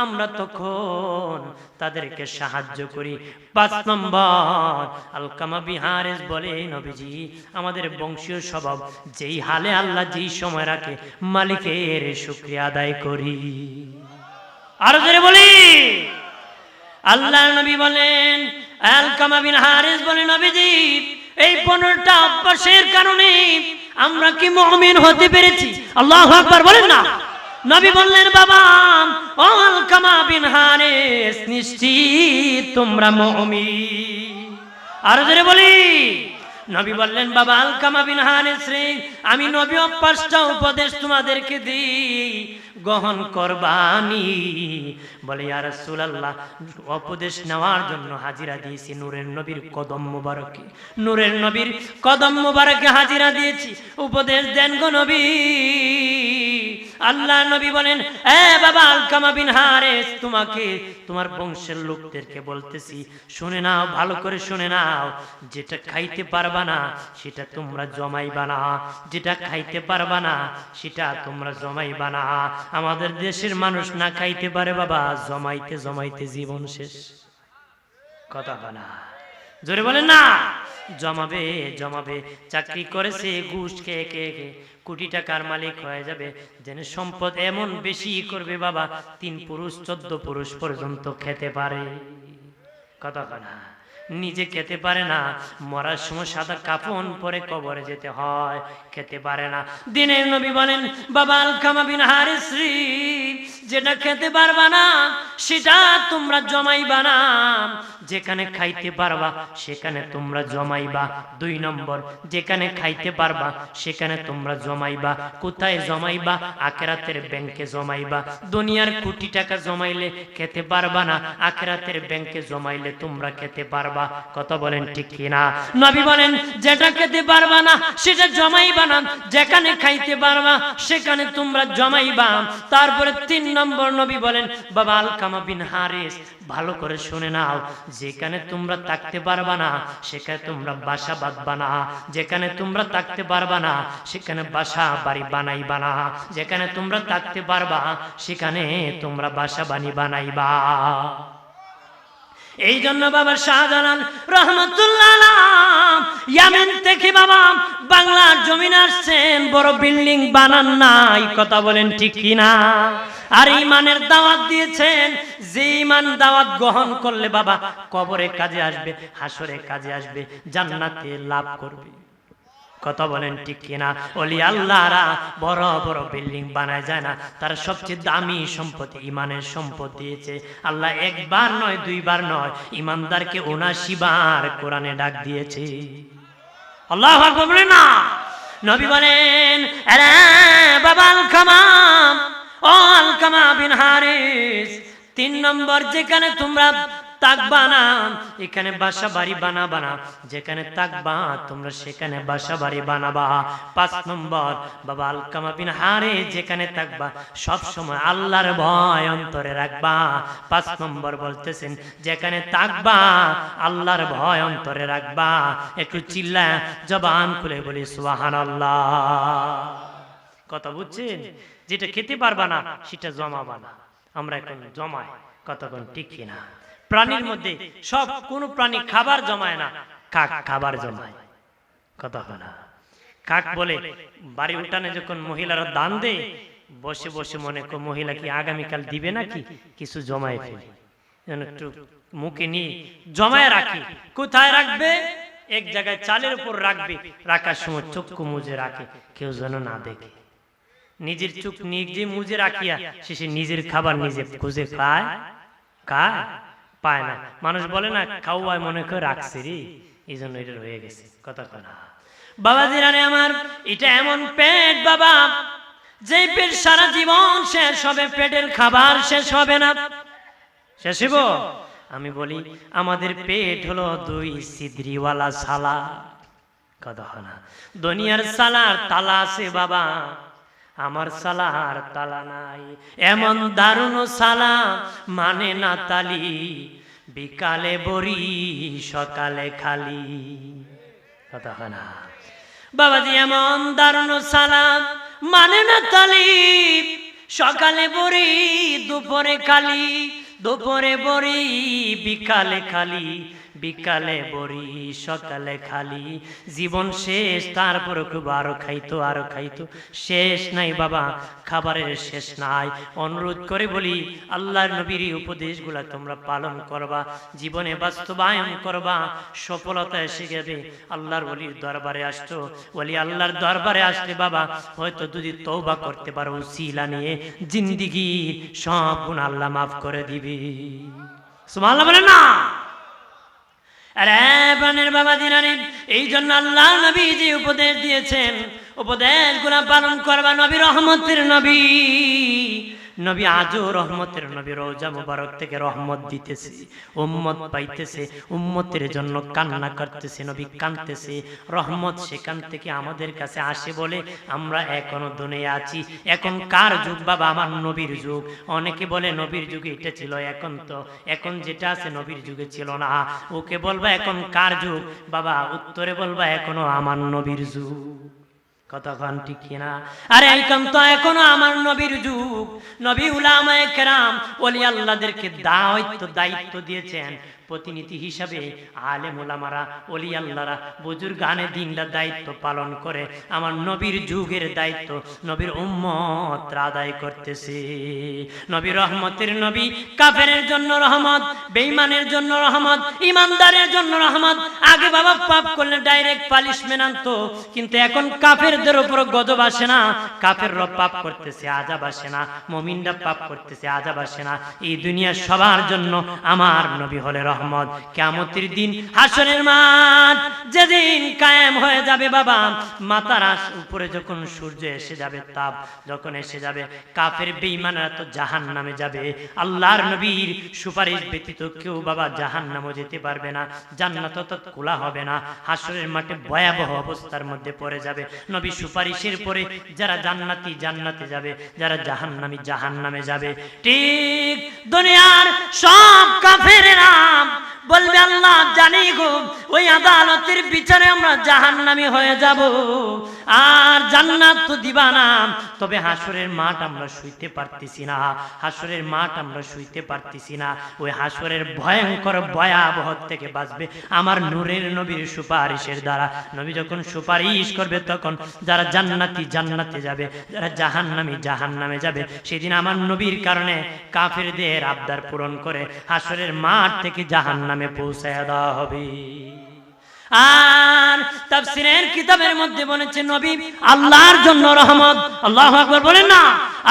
আমরা তখন তাদেরকে সাহায্য করি। 5 নম্বর, আলকামা বিন হারিস বলে, নবীজি আমাদের বংশীয় স্বভাব, যেই হালে আল্লাহ যেই সময় রাখে, মালিকের শুকরিয়া আদায় করি। আরো জোরে বলি, আল্লাহর নবী বলেন, আলকামা বিন হারিস বলে, নবীজি এই 15টা অভ্যাসের কারণে আমরা কি মুমিন হতে পেরেছি? আল্লাহু আকবার বলেন না। নবী বললেন, বাবা ও আলকামা বিন হারিস, নিশ্চিত তোমরা মুমিন। আরো জোরে বলি, নবী বললেন, বাবা আলকামা বিন হারিস রে, আমি নবী 5টা উপদেশ তোমাদেরকে দিই, গ্রহণ করবানি। বলে, ইয়া রাসূলুল্লাহ, উপদেশ নেওয়ার জন্য হাজিরা দিয়েছি নূরের নবীর কদম মুবারকে, নূরের নবীর কদম মুবারকে হাজিরা দিয়েছি, উপদেশ দেন গো নবী। আল্লাহ নবী বলেন, এ বাবা আলকামা বিন হারিস, তোমাকে তোমার বংশের লোকদেরকে বলতেছি, শুনে নাও, ভালো করে শুনে নাও। যেটা খাইতে পারবা না সেটা তোমরা জমাইবা না, যেটা খাইতে পারবা না সেটা তোমরা জমাইবা না। আমাদের দেশের মানুষ না খাইতে পারে বাবা, জমাইতে জমাইতে জীবন শেষ। কথা বলা জোরে বলেন না। জমাবে জমাবে, চাকরি করেছে, ঘুষ খেয়ে খেয়ে কোটি টাকার মালিক হয়ে যাবে, যেন সম্পদ এমন বেশি করবে বাবা, 3 পুরুষ 14 পুরুষ পর্যন্ত খেতে পারে। কথা বলা, নিজে খেতে পারে না, মরার সময় সাদা কাফন পরে কবরে যেতে হয়, খেতে পারে না। দিনের নবী বলেন, বাবা আলকামা বিন হারিস, যেটা খেতে পারবা না সেটা তোমরা জমাইবা না, যেখানে খাইতে পারবা সেখানে তোমরা জমাইবা। 2 নম্বর, যেখানে খাইতে পারবা সেখানে তোমরা জমাইবা। কোথায় জমাইবা? আখিরাতের ব্যাংকে জমাইবা। দুনিয়ার কোটি টাকা জমাইলে খেতে পারবা না, আখিরাতের ব্যাংকে জমাইলে তোমরা খেতে পারবা। কথা বলেন ঠিক কিনা? নবী বলেন, যেটা খেতে পারবা না সেটা জমাইবা না, যেখানে খাইতে পারবা সেখানে তোমরা জমাইবা। তারপরে 3 নম্বর নবী বলেন, বাবা আলকামা বিন হারিস, ভালো করে শুনে নাও, যেখানে তোমরা থাকতে পারবা না সেখানে তোমরা বাসা বাঁধবা না, যেখানে তোমরা থাকতে পারবা না সেখানে বাসা বাড়ি বানাইবা না, যেখানে তোমরা থাকতে পারবা সেখানে তোমরা বাসা বাড়ি বানাইবা। এই জন্য বাবা শাহজালাল রহমতুল্লাহ আলাইহি ইয়ামেন থেকে বাবা বাংলার জমিন আসছেন, বড় বিল্ডিং বানান নাই, কথা বলেন ঠিক কিনা? আর ইমানের দাওয়াত দিয়েছেন, যে ইমান দাওয়াত গ্রহণ করলে বাবা কবরে কাজে আসবে, হাসরে কাজে আসবে, জান্নাতে লাভ করবে, কথা বলেন ঠিক কিনা? ওলি আল্লাহরা বড় বড় বিল্ডিং বানায় যায় না, তারা সবচেয়ে দামি সম্পত্তি ইমানের সম্পদ দিয়েছে আল্লাহ। একবার নয়, দুইবার নয়, ইমানদারকে ৭৯ বার কোরআনে ডাক দিয়েছে। আল্লাহু আকবার বলেন না? নবী বলেন, আরে বাবা আলকামা, ও আলকামা বিন হারিস, ৩ নম্বর যেখানে তোমরা থাকবা না, এখানে বাসা বাড়ি বানাবা না, যেখানে থাকবা তোমরা সেখানে বাসা বাড়ি বানাবা। ৫ নম্বর বাবা আলকামা বিন হারিস, যেখানে থাকবা সব সময় আল্লাহর ভয় অন্তরে রাখবা। ৫ নম্বর বলতেছেন, যেখানে থাকবা আল্লাহর ভয় অন্তরে রাখবা। একটু চিল্লা জবান খুলে বলি সুবহানাল্লাহ। কথা বুঝছেন? যেটা খেতে পারবা না সেটা জমাবা না। আমরা এখন জমাই, কতক্ষণ ঠিক কিনা? প্রাণীর মধ্যে সব কোন প্রাণী খাবার জমায় না, কাক খাবার জমায়, কথা না? কাক বলে বাড়ি উঠানে যখন মহিলারা দান দেয়, বসে বসে মনে করে মহিলা কি আগামীকাল দিবে নাকি, কিছু জমায় ফেলি, একটু মুখে নিয়ে জমায় রাখি। কোথায় রাখবে? এক জায়গায় চালের উপর রাখবে, রাখার সময় চক্ষু মুজে রাখে, কেউ যেন না দেখে। নিজের চোখ নিজে মুজে রাখিয়া শেষে নিজের খাবার নিজে খুঁজে খায়, পায় না। মানুষ বলে না খাওয়ায় মনে করে রাখছে রে, এই জন্য এটা রয়ে গেছে, কথা না? বাবাজি রানে আমার, এটা এমন পেট বাবা, যে পেট সারা জীবন শেষ হবে, পেটের খাবার শেষ হবে না। শেষ হইব? আমি বলি আমাদের পেট হলো 2 ছিদ্রিওয়ালা সালা, কথা না? দুনিয়ার সালার তালা আছে বাবা, আমার সালার তালা নাই। এমন দারুণ সালা মানে না তালি, বিকালে বড়ি সকালে খালি, কথা না? বাবাজি এমন দারুণ সালা মানে না তালি, সকালে বড়ি দুপুরে খালি, দুপুরে বড়ি বিকালে খালি, বিকালে বড়ি সকালে খালি। জীবন শেষ, তারপর খুব আরো খাইতো, আরো খাইতো, শেষ নাই বাবা, খাবারের শেষ নাই। অনুরোধ করে বলি, আল্লাহর নবীর উপদেশগুলা তোমরা পালন করবা, জীবনে বাস্তবায়ন করবা, সফলতা এসে যাবে। আল্লাহর ওলির দরবারে আসতো, ওলি আল্লাহর দরবারে আসলে বাবা হয়তো যদি তওবা করতে পারো উসিলা নিয়ে, জিন্দেগীর সব গুনাহ আল্লাহ মাফ করে দিবে। সুবহানাল্লাহ বলেন না? আরে প্রাণের বাবা দিনারে, এই জন্য আল্লাহ নবী যে উপদেশ দিয়েছেন, উপদেশগুলো পালন করবা। নবী রহমতের নবী, নবী আজও রহমতের নবী, রওজা মুবারক থেকে রহমত দিতেছে, উম্মত পাইতেছে, উম্মতের জন্য কান্না করতেছে, নবী কাঁদতেছে, রহমত সেখান থেকে আমাদের কাছে আসে বলে আমরা এখনো দুনিয়া আছি। এখন কার যুগ বাবা? আমার নবীর যুগ। অনেকে বলে নবীর যুগে এটা ছিল, এখন যেটা আছে নবীর যুগে ছিল না। ওকে বলবা এখন কার যুগ বাবা? উত্তরে বলবা এখনো আমার নবীর যুগ, কতক্ষণ ঠিক কিনা? আরে এইখান তো এখনো আমার নবীর যুগ। নবী উলামায়ে কেরাম ওলি আল্লাহদেরকে দায়িত্ব দিয়েছেন, প্রতিনিধি হিসাবে আলেম উলামারা, ওলি আল্লাহরা, বুজুর্গানে দিনরা দায়িত্ব পালন করে। আমার নবীর যুগের দায়িত্ব নবীর উম্মতরা আদায় করতেছে। নবী রহমতের নবী, কাফেরের জন্য রহমত, বেঈমানের জন্য রহমত, ইমানদারের জন্য রহমত। আগে বাবা পাপ করলে ডাইরেক্ট পানিশমেন্ট আনতো, কিন্তু এখন কাফেরদের উপর গজব আসে না, কাফেররা পাপ করতেছে আযাব আসে না, মুমিনরা পাপ করতেছে আযাব আসে না। এই দুনিয়া সবার জন্য আমার নবী হলে রহমত। কিয়ামতের দিন হাসরের মাঠ যেদিন কায়েম হয়ে যাবে বাবা, মাথার উপরে যখন সূর্য এসে যাবে, তাপ যখন এসে যাবে, কাফের বেঈমানরা তো জাহান্নামে যাবে। আল্লাহর নবীর সুপারিশ ব্যতীত কেউ বাবা জাহান্নামে যেতে পারবে না, জান্নাত তো খোলা হবে না। হাসরের মাঠে ভয়াবহ অবস্থার মধ্যে পড়ে যাবে। নবী সুপারিশের পরে যারা জান্নাতি জান্নাতে যাবে, যারা জাহান্নামী জাহান্নামে যাবে। ঠিক দুনিয়ার সব কাফেরেরা বলবে আল্লাহ জানি গো ওই আদালতের বিচারে আমরা জাহান্নামী হয়ে যাব, আর জান্নাত তো দিবা না। তবে হাসরের মাঠ আমরা শুইতে পারতেছি না, হাসরের মাঠ আমরা শুইতে পারতেছি না। ওই হাসরের ভয়ঙ্কর ভয়াবহ থেকে বাঁচবে আমার নূরের নবীর সুপারিশের দ্বারা। নবী যখন সুপারিশ করবে তখন যারা জান্নাতি জান্নাতে যাবে, যারা জাহান্নামী জাহান্নামে যাবে। সেদিন আমার নবীর কারণে কাফেরদের আবদার পূরণ করে হাসরের মাঠ থেকে জাহান্নামে পৌঁছায় দেওয়া হবে। আর তাফসীরের কিতাবের মধ্যে বলেছে নবী আল্লাহর জন্য রহমত। আল্লাহু আকবার বলেন না।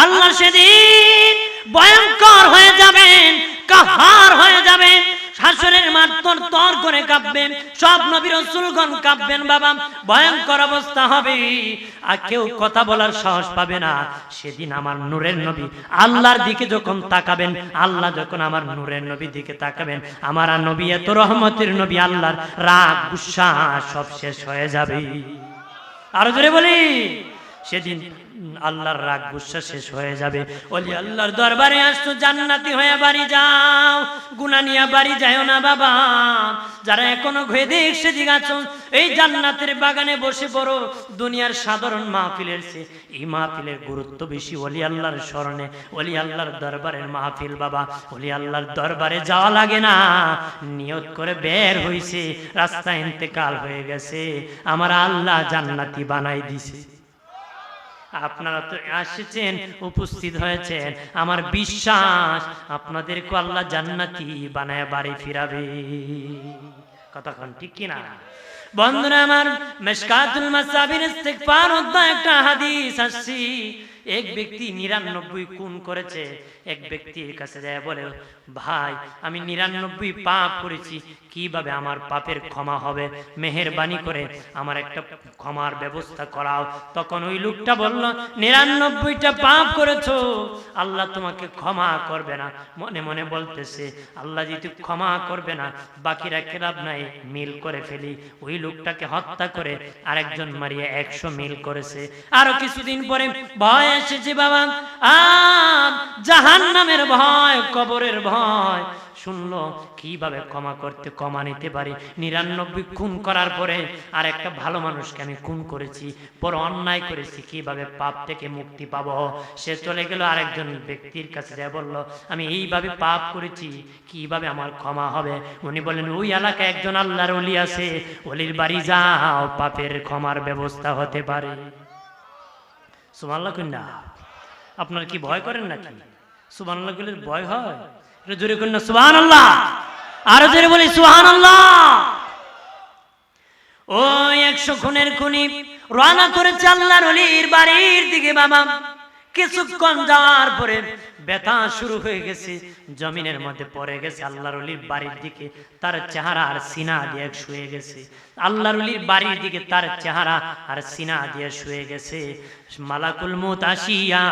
আল্লাহ সেদিন ভয়ঙ্কর হয়ে যাবেন, কাহার হয়ে যাবেন, হাসরের মাঠ তর করে কাঁপবে, সব নবী রাসূলগণ কাঁপবেন বাবা, ভয়ঙ্কর অবস্থা হবে, আর কেউ কথা বলার সাহস পাবে না। সেদিন আমার নূরের নবী আল্লাহর দিকে যখন তাকাবেন, আল্লাহ যখন আমার নূরের নবীর দিকে তাকাবেন, আমার নবী এত রহমতের নবী, আল্লাহর রাগ গুসা সব শেষ হয়ে যাবে। আরো জোরে বলি, সেদিন আল্লাহর রাগ গুসা শেষ হয়ে যাবে। ওলি আল্লাহর দরবারে আসছো, জান্নাতি হয়ে বাড়ি যাও, গুনাহ নিয়ে বাড়ি যাও না বাবা। যারা এখনো ঘেদেক সেদিক আছো, এই জান্নাতের বাগানে বসে পড়ো। দুনিয়ার সাধারণ মাহফিলের চেয়ে এই মাহফিলের গুরুত্ব বেশি। ওলি আল্লাহর স্মরণে, ওলি আল্লাহর দরবারের মাহফিল বাবা। ওলি আল্লাহর দরবারে যাওয়া লাগে না, নিয়ত করে বের হইছে, রাস্তা ইন্তেকাল হয়ে গেছে, আমার আল্লাহ জান্নাতি বানাই দিছে। আপনারা তো আসছেন, উপস্থিত হয়েছেন, আমার বিশ্বাস আপনাদেরকে আল্লাহ জান্নাতি বানায় বাড়ি ফিরাবে। কতক্ষণ ঠিক কিনা বন্ধুরা আমার? মিশকাতুল মাসাবির ইস্তিগফার অধ্যায়ে একটা হাদিস আসছে। এক ব্যক্তি 99 খুন করেছে। এক ব্যক্তির কাছে যায় বলে, ভাই আমি 99 পাপ করেছি, কিভাবে আমার পাপের ক্ষমা হবে? মেহেরবানি করে আমার একটা ক্ষমার ব্যবস্থা করাও। তখন ওই লোকটা বলল, 99টা পাপ করেছো, আল্লাহ তোমাকে ক্ষমা করবে না। মনে মনে বলতেছে, আল্লাহ যদি ক্ষমা করবে না, বাকি রাখে লাভ নাই, মিল করে ফেলি। ওই লোকটাকে হত্যা করে আরেকজন মারিয়ে 100 মিল করেছে। আরো কিছুদিন পরে ভয় এসেছে বাবা, জাহান্নামের ভয়, কবরের ভয় শুনলো, কিভাবে ক্ষমা করতে, ক্ষমা নিতে পারি? 99 খুন করার পরে আর একটা ভালো মানুষকে আমি খুন করেছি, বড় অন্যায় করেছি, কিভাবে পাপ থেকে মুক্তি পাবো? সে চলে গেল আরেকজন ব্যক্তির কাছে, যা বলল, আমি এইভাবে পাপ করেছি, কিভাবে আমার ক্ষমা হবে? উনি বলেন, ওই এলাকায় একজন আল্লাহর ওলি আছে, ওলির বাড়ি যাও, পাপের ক্ষমার ব্যবস্থা হতে পারে। সুবহানাল্লাহ কন্যা, আপনারা কি ভয় করেন নাকি? সুবহানাল্লাহ বলে ভয় হয়? এটা জোরে কন্যা সুবহানাল্লাহ, আরো জোরে বলি সুবহানাল্লাহ। ওই 100 খুনের খুনি রওনা করেছে আল্লাহর ওলির বাড়ির দিকে বাবা। কিছুক্ষণ যাওয়ার পরে ব্যথা শুরু হয়ে গেছে, জমিনের মধ্যে পড়ে গেছে। আল্লাহর ওলির বাড়ির দিকে তার চেহারা আর সিনা দিয়ে শুয়ে গেছে। আল্লাহর ওলির বাড়ির দিকে তার চেহারা আর সিনা দিয়ে শুয়ে গেছে। মালাকুল মউত আসিয়া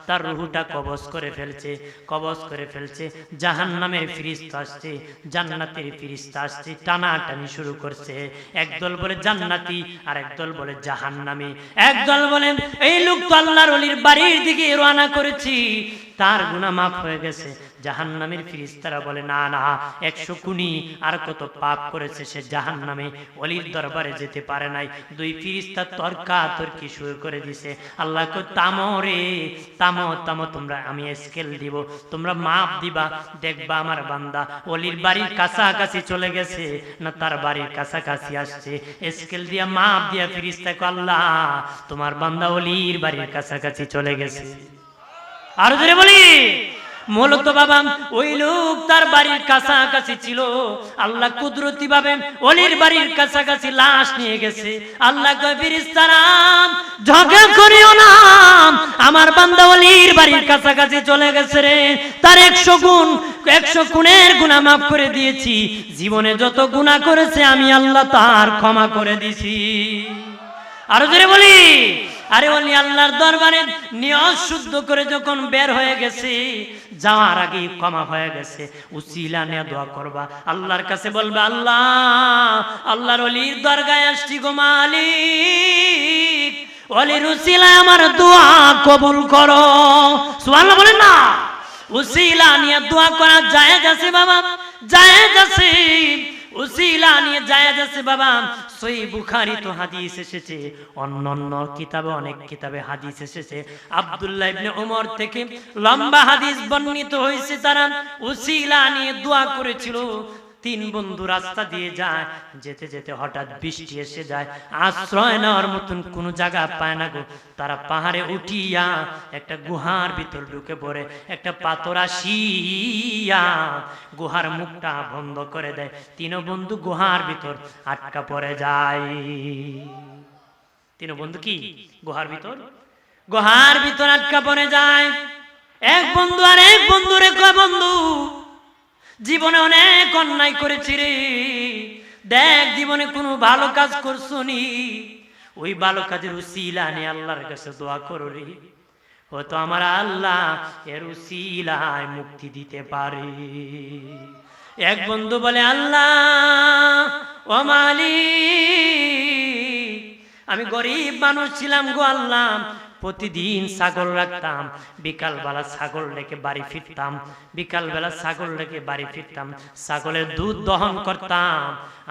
তার রূহটা কবজ করে ফেলছে, কবজ করে ফেলছে। জাহান্নামের ফেরেশতা আসছে, জান্নাতের ফেরেশতা আসছে, টানাটানি শুরু করছে। একদল বলে জান্নাতি, আর একদল বলে জাহান্নামী। একদল বলেন এই লোক তো আল্লাহর ওলির বাড়ির দিকে রওনা করেছি, তার গুনাহ মাফ হয়ে গেছে। জাহান্নামের ফেরেশতারা বলে না না, 100 খুনি আর কত পাপ করেছে, সে জাহান্নামে, ওলির দরবারে যেতে পারে নাই। দুই ফেরেশতা তর্কাতর্কি শুরু করে দিছে। আল্লাহ কো থামো রে, থামো থামো, তোমরা আমি স্কেল দিব, তোমরা মাপ দিবা, দেখবা আমার বান্দা ওলির বাড়ির কাছাকাছি চলে গেছে না তার বাড়ির কাছাকাছি আসছে। স্কেল দিয়া মাপ দিয়া ফেরেশতা কো, আল্লাহ তোমার বান্দা ওলির বাড়ির কাছাকাছি চলে গেছে। আর জোরে বলি, মূলত বাবা ওই লোক তার বাড়ির কাছাকাছি ছিল। আল্লাহ কুদরতি ভাবে ওলির বাড়ির কাছাকাছি লাশ নিয়ে গেছে। আল্লাহ কয় ফেরেশতারা ঝগড়া করিও না, আমার বান্দা ওলির বাড়ির কাছাকাছি চলে গেছে রে, তার 100 গুণের গুনাহ মাফ করে দিয়েছি। জীবনে যত গুনাহ করেছে আমি আল্লাহ তার ক্ষমা করে দিছি। আর জোরে বলি, আরে ওলি আল্লাহর দরবারে নিয়ত শুদ্ধ করে যখন বের হয়ে গেছে, যাওয়ার আগে ক্ষমা হয়ে গেছে, উসিলা নিয়ে দোয়া করবা, আল্লাহর কাছে বলবা, আল্লাহ আল্লাহর ওলির দরগায় আসছি গো মালিক, ওলির উসিলায় আমার দোয়া কবুল করো। সুবহানাল্লাহ বলেন না। উসিলা নিয়ে দোয়া করা জায়েজ আছে বাবা। জায়েজ আছে, উসিলা নিয়ে জায়েজ আছে বাবা। সহিহ বুখারী তো হাদিস এসেছে, অন্যান্য কিতাবে অনেক কিতাবে হাদিস এসেছে। আব্দুল্লাহ ইবনে ওমর থেকে লম্বা হাদিস বর্ণিত হয়েছে, তারা উসিলা নিয়ে দোয়া করেছিল। তিন বন্ধু রাস্তা দিয়ে যায়, যেতে যেতে হঠাৎ বৃষ্টি এসে যায়, আশ্রয় নেওয়ার মতন কোনো জায়গা পায় না গো। তারা পাহাড়ে উঠিয়া একটা গুহার ভিতর ঢুকে পড়ে, একটা পাথর আসিয়া গুহার মুখটা বন্ধ করে দেয়। তিন বন্ধু গুহার ভিতর আটকা পড়ে যায়। তিন বন্ধু কি গুহার ভিতর আটকা পড়ে যায়। এক বন্ধু আর এক বন্ধুরে কয়, বন্ধু জীবনে অনেক অন্যায় করেছি রে, দেখ জীবনে কোনো ভালো কাজ করছো নি, ওই ভালো কাজের উসিলা নিয়ে আল্লাহর কাছে দোয়া করো রে, হয়তো আমার আল্লাহ এর উসিলায় মুক্তি দিতে পারে। এক বন্ধু বলে, আল্লাহ ও মালিক, আমি গরিব মানুষ ছিলাম গো আল্লাহ, প্রতিদিন ছাগল রাখতাম, বিকালবেলা ছাগল রেখে বাড়ি ফিরতাম, ছাগলের দুধ দহন করতাম,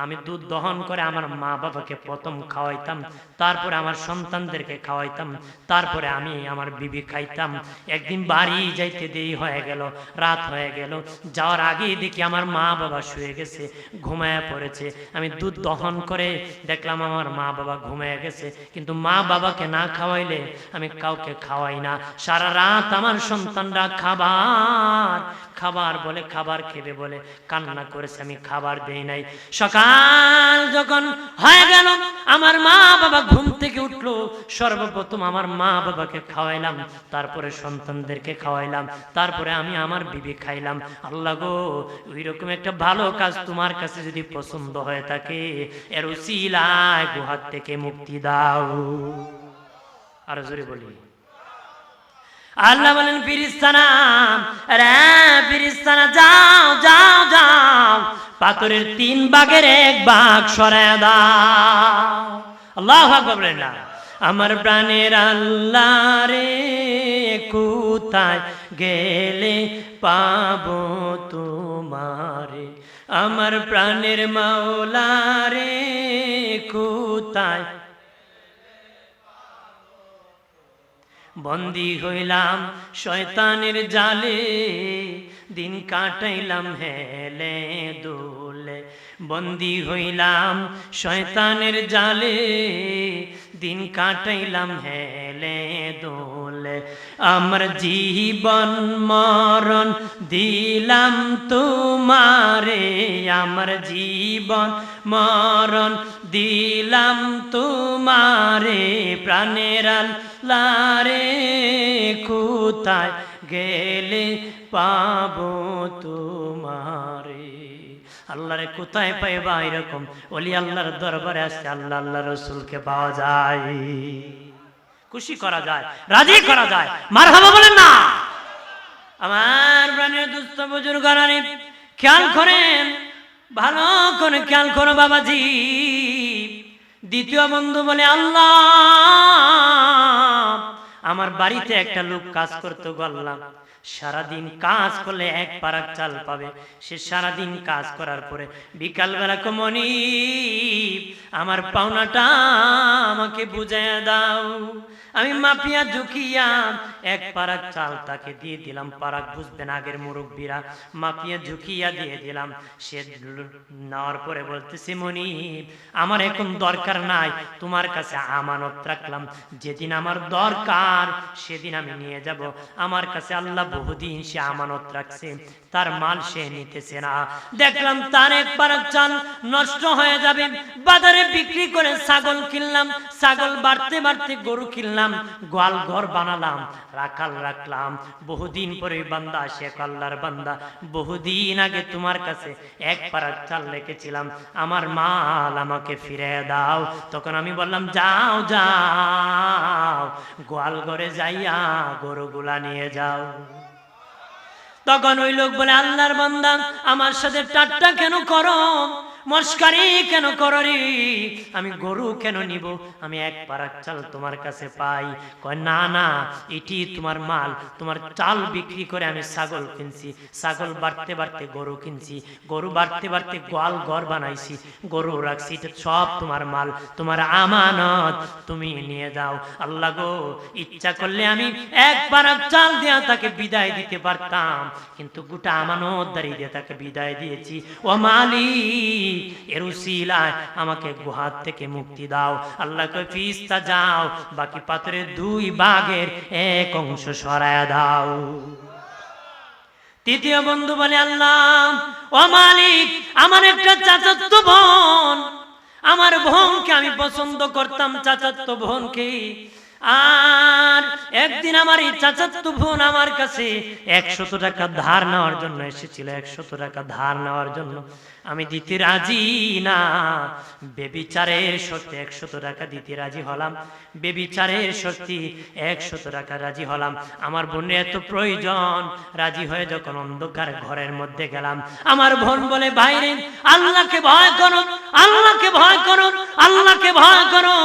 আমি দুধ দহন করে আমার মা বাবাকে প্রথম খাওয়াইতাম, তারপরে আমার সন্তানদেরকে খাওয়াইতাম, তারপরে আমি আমার বিবি খাইতাম। একদিন বাড়ি যাইতে দেরি হয়ে গেল, রাত হয়ে গেল, যাওয়ার আগেই দেখি আমার মা বাবা শুয়ে গেছে, ঘুমায় পড়েছে। আমি দুধ দহন করে দেখলাম আমার মা বাবা ঘুমায় গেছে, কিন্তু মা বাবাকে না খাওয়াইলে আমি কাউকে খাওয়াই না। সারা রাত আমার সন্তানরা খাবার বলে খাবার খেবে বলে কান্না করেছে, আমি খাবার দেই নাই। সকাল যখন হয়ে গেল, আমার মা বাবা ঘুম থেকে উঠলো, সর্বপ্রথম আমার মা বাবাকে খাওয়াইলাম, তারপরে সন্তানদেরকে খাওয়াইলাম, তারপরে আমি আমার বিবি খাইলাম। আল্লাহ গো, ওই রকম একটা ভালো কাজ তোমার কাছে যদি পছন্দ হয়ে থাকে, এর উসিলায় গুহার থেকে মুক্তি দাও। আর জোরে বলি আল্লাহ বলেন, ফিরিস্তানা রে ফিরিস্তানা, যাও যাও যাও, পাথরের 3 ভাগের 1 ভাগ সরায় দাও। আল্লাহু আকবার বলেন না। আমার প্রাণের আল্লাহ রে, কোথায় গেলে পাবো তোমারে, আমার প্রাণের মাওলা রে, কোথায় বন্দী হইলাম শয়তানের জালে, দিন কাটাইলাম হেলে দোলে, বন্দী হইলাম শয়তানের জালে, দিন কাটাইলাম হেলে দোলে, আমার জীবন মরণ দিলাম তোমারে, আমার জীবন মরণ দিলাম তোমারে, প্রাণের আল্লাহ রে, কোথায় গেলে পাবো তোমারে। আল্লাহরে কোথায় পাইবা? এরকম ওলি আল্লাহর দরবারে আসছে, আল্লাহ আল্লাহ রসুলকে পাওয়া যায়, খুশি করা যায়, রাজি করা যায়। মারহাবা বলেন না। আমার প্রাণের দুস্থ বুজুর্গরা, খেয়াল করেন, ভালো করে খেয়াল করো বাবাজি। দ্বিতীয় বন্ধু বলে, আল্লাহ আমার বাড়িতে একটা লোক কাজ করতে গেলাম, সারাদিন কাজ করলে 1 পারাক চাল পাবে, সে সারাদিন কাজ করার পরে বিকালবেলা কমনি আমার পাওনাটা আমাকে বুঝাইয়া দাও। আমি মাপিয়া ঝুঁকিয়া 1 পারাক চাল তাকে দিয়ে দিলাম, পারাক বুঝবেন আগের মুরব্বীরা, মাপিয়া ঝুঁকিয়া দিয়ে দিলাম। সে নেওয়ার পরে বলতেছে, মনি আমার এখন দরকার নাই, তোমার কাছে আমানত রাখলাম, যেদিন আমার দরকার সেদিন আমি নিয়ে যাব। আমার কাছে আল্লাহ বহুদিন সে আমানত রাখছে, তার মাল সে নিতেছে না। দেখলাম তার 1 পারাক চাল নষ্ট হয়ে যাবে, বাজারে বিক্রি করে ছাগল কিনলাম, ছাগল বাড়তে বাড়তে গরু কিনলাম, গোয়াল ঘর বানালাম, রাখাল রাখলাম। বহুদিন পরে বান্দা সে আল্লাহর বান্দা, বহুদিন আগে তোমার কাছে 1 পারাক চাল রেখেছিলাম, আমার মাল আমাকে ফিরে দাও। তখন আমি বললাম, যাও যাও, গোয়াল ঘরে যাইয়া গরুগুলা নিয়ে যাও। তখন ওই লোক বলে, আল্লাহর বান্দা আমার সাথে ঠাট্টা কেন করো? মস্কারি কেন করো রে? আমি গরু কেন নিব? আমি এক পারাক চাল তোমার কাছে পাই। কয় না না, এটি তোমার মাল, তোমার চাল বিক্রি করে আমি ছাগল কিনছি, ছাগল বাড়তে বাড়তে গরু কিনছি, গরু বাড়তে বাড়তে গোয়াল ঘর বানাইছি, গরু রাখছি, এটা সব তোমার মাল, তোমার আমানত, তুমি নিয়ে যাও। আল্লাহ গো, ইচ্ছা করলে আমি এক পারাক চাল দিয়া তাকে বিদায় দিতে পারতাম, কিন্তু গোটা আমানতদারি দিয়ে তাকে বিদায় দিয়েছি। ও মালিক, এর উসিলায় আমাকে গুহাত থেকে মুক্তি দাও। আল্লাহ কয় ফিরিস্তা যাও, বাকি পাথরের 2 ভাগের 1 অংশ সরায়া দাও। তৃতীয় বন্ধু বলে আল্লাহ, ও মালিক, আমার একটা চাচাতো বোন, আমার বোনকে আমি পছন্দ করতাম, চাচাতো বোনকে। আর একদিন আমার এই চাচাতো বোন আমার কাছে 100 টাকা ধার নেওয়ার জন্য এসেছিল, 100 টাকা ধার নেওয়ার জন্য। আমি দিতে রাজি না, বেবিচারের শর্তে 100 টাকা দিতে রাজি হলাম, বেবিচারের শর্তে 100 টাকা রাজি হলাম। আমার বোনের এত প্রয়োজন, রাজি হয়ে যখন অন্ধকার ঘরের মধ্যে গেলাম, আমার বোন বলে ভাইরে, আল্লাহকে ভয় করো, আল্লাহকে ভয় করো, আল্লাহকে ভয় করো।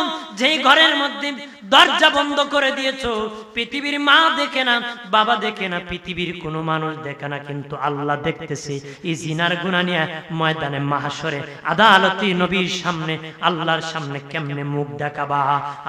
যেই ঘরের মধ্যে দরজা বন্ধ করে দিয়েছো, পৃথিবীর মা দেখে না, বাবা দেখে না, পৃথিবীর কোনো মানুষ দেখে না, কিন্তু আল্লাহ দেখতেছে। এই জিনার গুনাহ নিয়ে ময়দানে মাহশরে আদালতে নবীর সামনে, আল্লাহর সামনে কেমনে মুখ দেখাবা?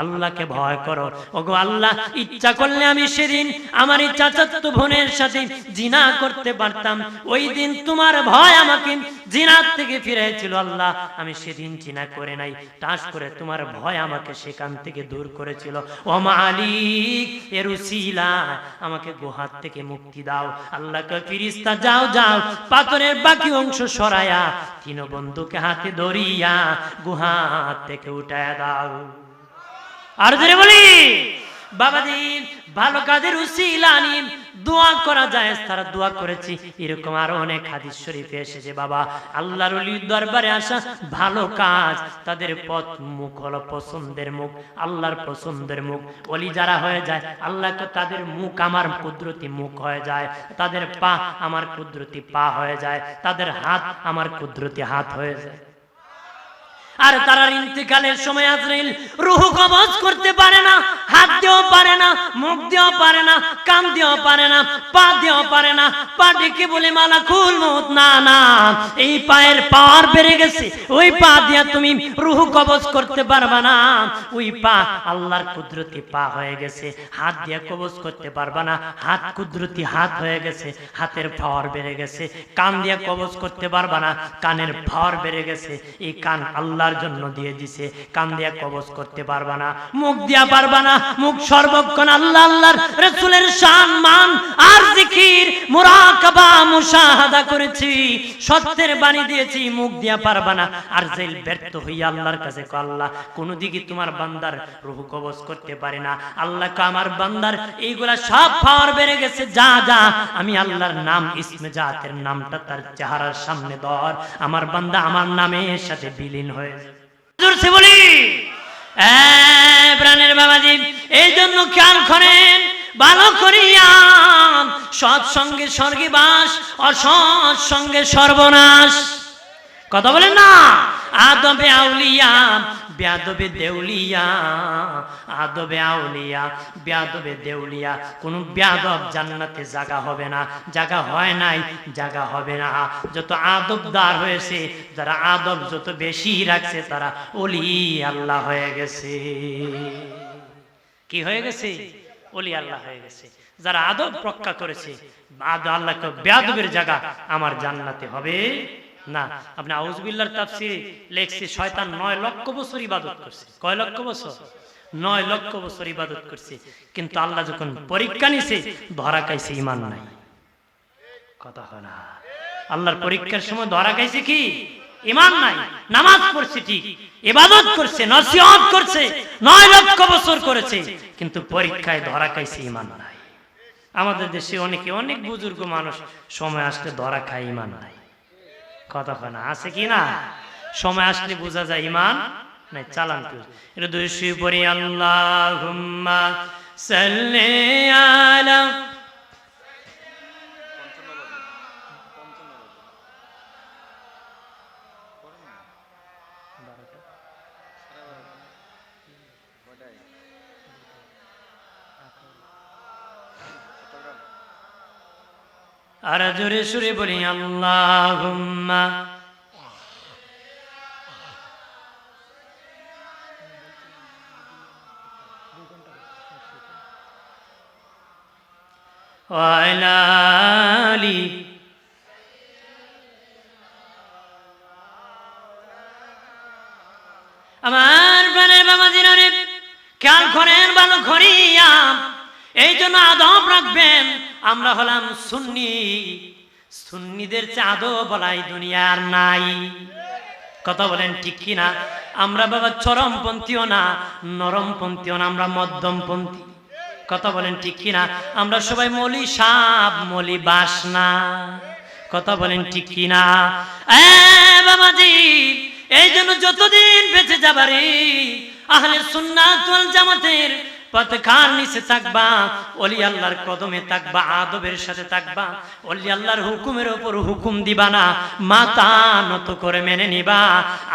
আল্লাহকে ভয় করো। ওগো আল্লাহ, ইচ্ছা করলে আমি সেদিন আমার এই চাচাতো বোনের সাথে জিনা করতে পারতাম। ওই দিন তোমার ভয় আমাকে জিনার থেকে ফিরাইছিল আল্লাহ, আমি সেদিন জিনা করে নাই, টাস করে তোমার ভয় আমাকে সেখান থেকে দূর করেছিল। ও মালিক, এর উসিলায় আমাকে গুহাত থেকে মুক্তি দাও। আল্লাহ কয় ফিরিস্তা যাও যাও, পাথরের বাকি অংশ সরায়া 3 বন্ধুকে হাতে ধরিয়া গুহাত থেকে উঠায়া দাও। আর জোরে বলি বাবাজি, ভালো কাজের উসিলা নিয়ে দোয়া করা যায়, তারা দোয়া করেছি। এরকম আরো অনেক হাদিস শরীফে এসেছে বাবা, আল্লাহর ওলির দরবারে আসা ভালো কাজ, তাদের পথ মুখ হলো পছন্দের মুখ, আল্লাহর পছন্দের মুখ। ওলি যারা হয়ে যায়, আল্লাহ তো তাদের মুখ আমার কুদরতি মুখ হয়ে যায়, তাদের পা আমার কুদরতি পা হয়ে যায়, তাদের হাত আমার কুদরতি হাত হয়ে যায়। আর তারা ইন্তেকালের সময় আজরাইল রূহ কবজ করতে পারে না, হাত দিয়েও পারে না, মুখ দিয়েও পারে না, কান দিয়েও পারে না, পা দিয়েও পারে না। পা ডেকে বলে মালাকুল মউত, না না, এই পায়ের পাওয়ার বেড়ে গেছে, ওই পা দিয়া তুমি রূহ কবজ করতে পারবা না, ওই পা আল্লাহর কুদরতি পা হয়ে গেছে। হাত দিয়া কবজ করতে পারবা না, হাত কুদরতি হাত হয়ে গেছে, হাতের পাওয়ার বেড়ে গেছে। কান দিয়া কবজ করতে পারবা না, কানের পাওয়ার বেড়ে গেছে, এই কান আল্লাহর জন্য দিয়ে দিছে, কান দিয়া কবজ করতে পারবা না। মুখ দিয়া পারবা না, মুখ সর্বক্ষণ আল্লাহ আল্লাহর রাসূলের শান মান আর জিকির মুরাকাবা মুশাহাদা করেছি, সত্যের বাণী দিয়েছি, মুখ দিয়া পারবা না। আর জেল ব্যর্থ হইয়া আল্লাহর কাছে কও, আল্লাহ কোন দিকে তোমার বান্দার রূহ কবজ করতে পারে না। আল্লাহ কয় আমার বান্দার এইগুলা সব পাওয়ার বেড়ে গেছে, যা যা আমি আল্লাহর নাম ইসমে জাতের নামটা তার চেহারার সামনে ধর, আমার বান্দা আমার নামের সাথে বিলীন হয়ে জোরছে বলি প্রাণের বাবাজি। এই জন্য খেয়াল করেন ভালো করিয়া, সৎ সঙ্গে স্বর্গবাস, অসৎ সঙ্গে সর্বনাশ। কথা বলেন না, আদবে আউলিয়া বেয়াদবে দেউলিয়া, আদবে আউলিয়া বেয়াদবে দেউলিয়া। কোন বেয়াদব জান্নাতে জায়গা হবে না, জায়গা হয় নাই, জায়গা হবে না। যত আদবদার হয়েছে, যারা আদব যত বেশি রাখছে, তারা ওলি আল্লাহ হয়ে গেছে। কি হয়ে গেছে? ওলি আল্লাহ হয়ে গেছে। যারা আদব রক্ষা করেছে, আল্লাহ বেয়াদবের জায়গা আমার জান্নাতে হবে না। আপনি আউযুবিল্লাহর তাফসীরে লেখছে শয়তান 9 লক্ষ বছর ইবাদত করছে। কয় লক্ষ বছর? 9 লক্ষ বছর ইবাদত করছে, কিন্তু আল্লাহ যখন পরীক্ষা নিছে, ধরা খাইছে ঈমান নাই। কথা হয় না? আল্লাহর পরীক্ষার সময় ধরা খাইছে কি? ঈমান নাই। নামাজ পড়ছে ঠিক, ইবাদত করছে, নসিহত করছে, 9 লক্ষ বছর করেছে, কিন্তু পরীক্ষায় ধরা খাইছে ঈমান নাই। আমাদের দেশে অনেকে, অনেক বুজুর্গ মানুষ সময় আসলে ধরা খায়, ঈমান নাই। কথা হয় না? আছে কি না? সময় আসলে বোঝা যায় ঈমান নাই। চালান এটা দুইশি পড়ি, আল্লাহুম্মা সাল্লি আলা আর জোরে সুরে বলি আল্লাহুম্মা ওয়া আলা আলি আমার প্রাণের বাবা জিনারে খেয়াল করেন ভালো করিয়া, এই জন্য আদব রাখবেন। আমরা হলাম সুন্নি, সুন্নিদের চেয়ে আদব বলাই দুনিয়ার নাই। কথা বলেন ঠিক কিনা? আমরা বাবা চরমপন্থীও না, নরমপন্থীও না, আমরা মধ্যমপন্থী। কথা বলেন ঠিক কিনা? আমরা সবাই মলি সাপ মলি বাস না। কথা বলেন ঠিক কিনা? বাবাজি, এই জন্য যতদিন বেঁচে যাবারে আহলে সুন্নাত ওয়াল জামাতের পতাকার নিচে থাকবা, ওলি আল্লাহর কদমে থাকবা, আদবের সাথে থাকবা, ওলি আল্লাহর হুকুমের উপর হুকুম দিবা না, মাথা নত করে মেনে নিবা।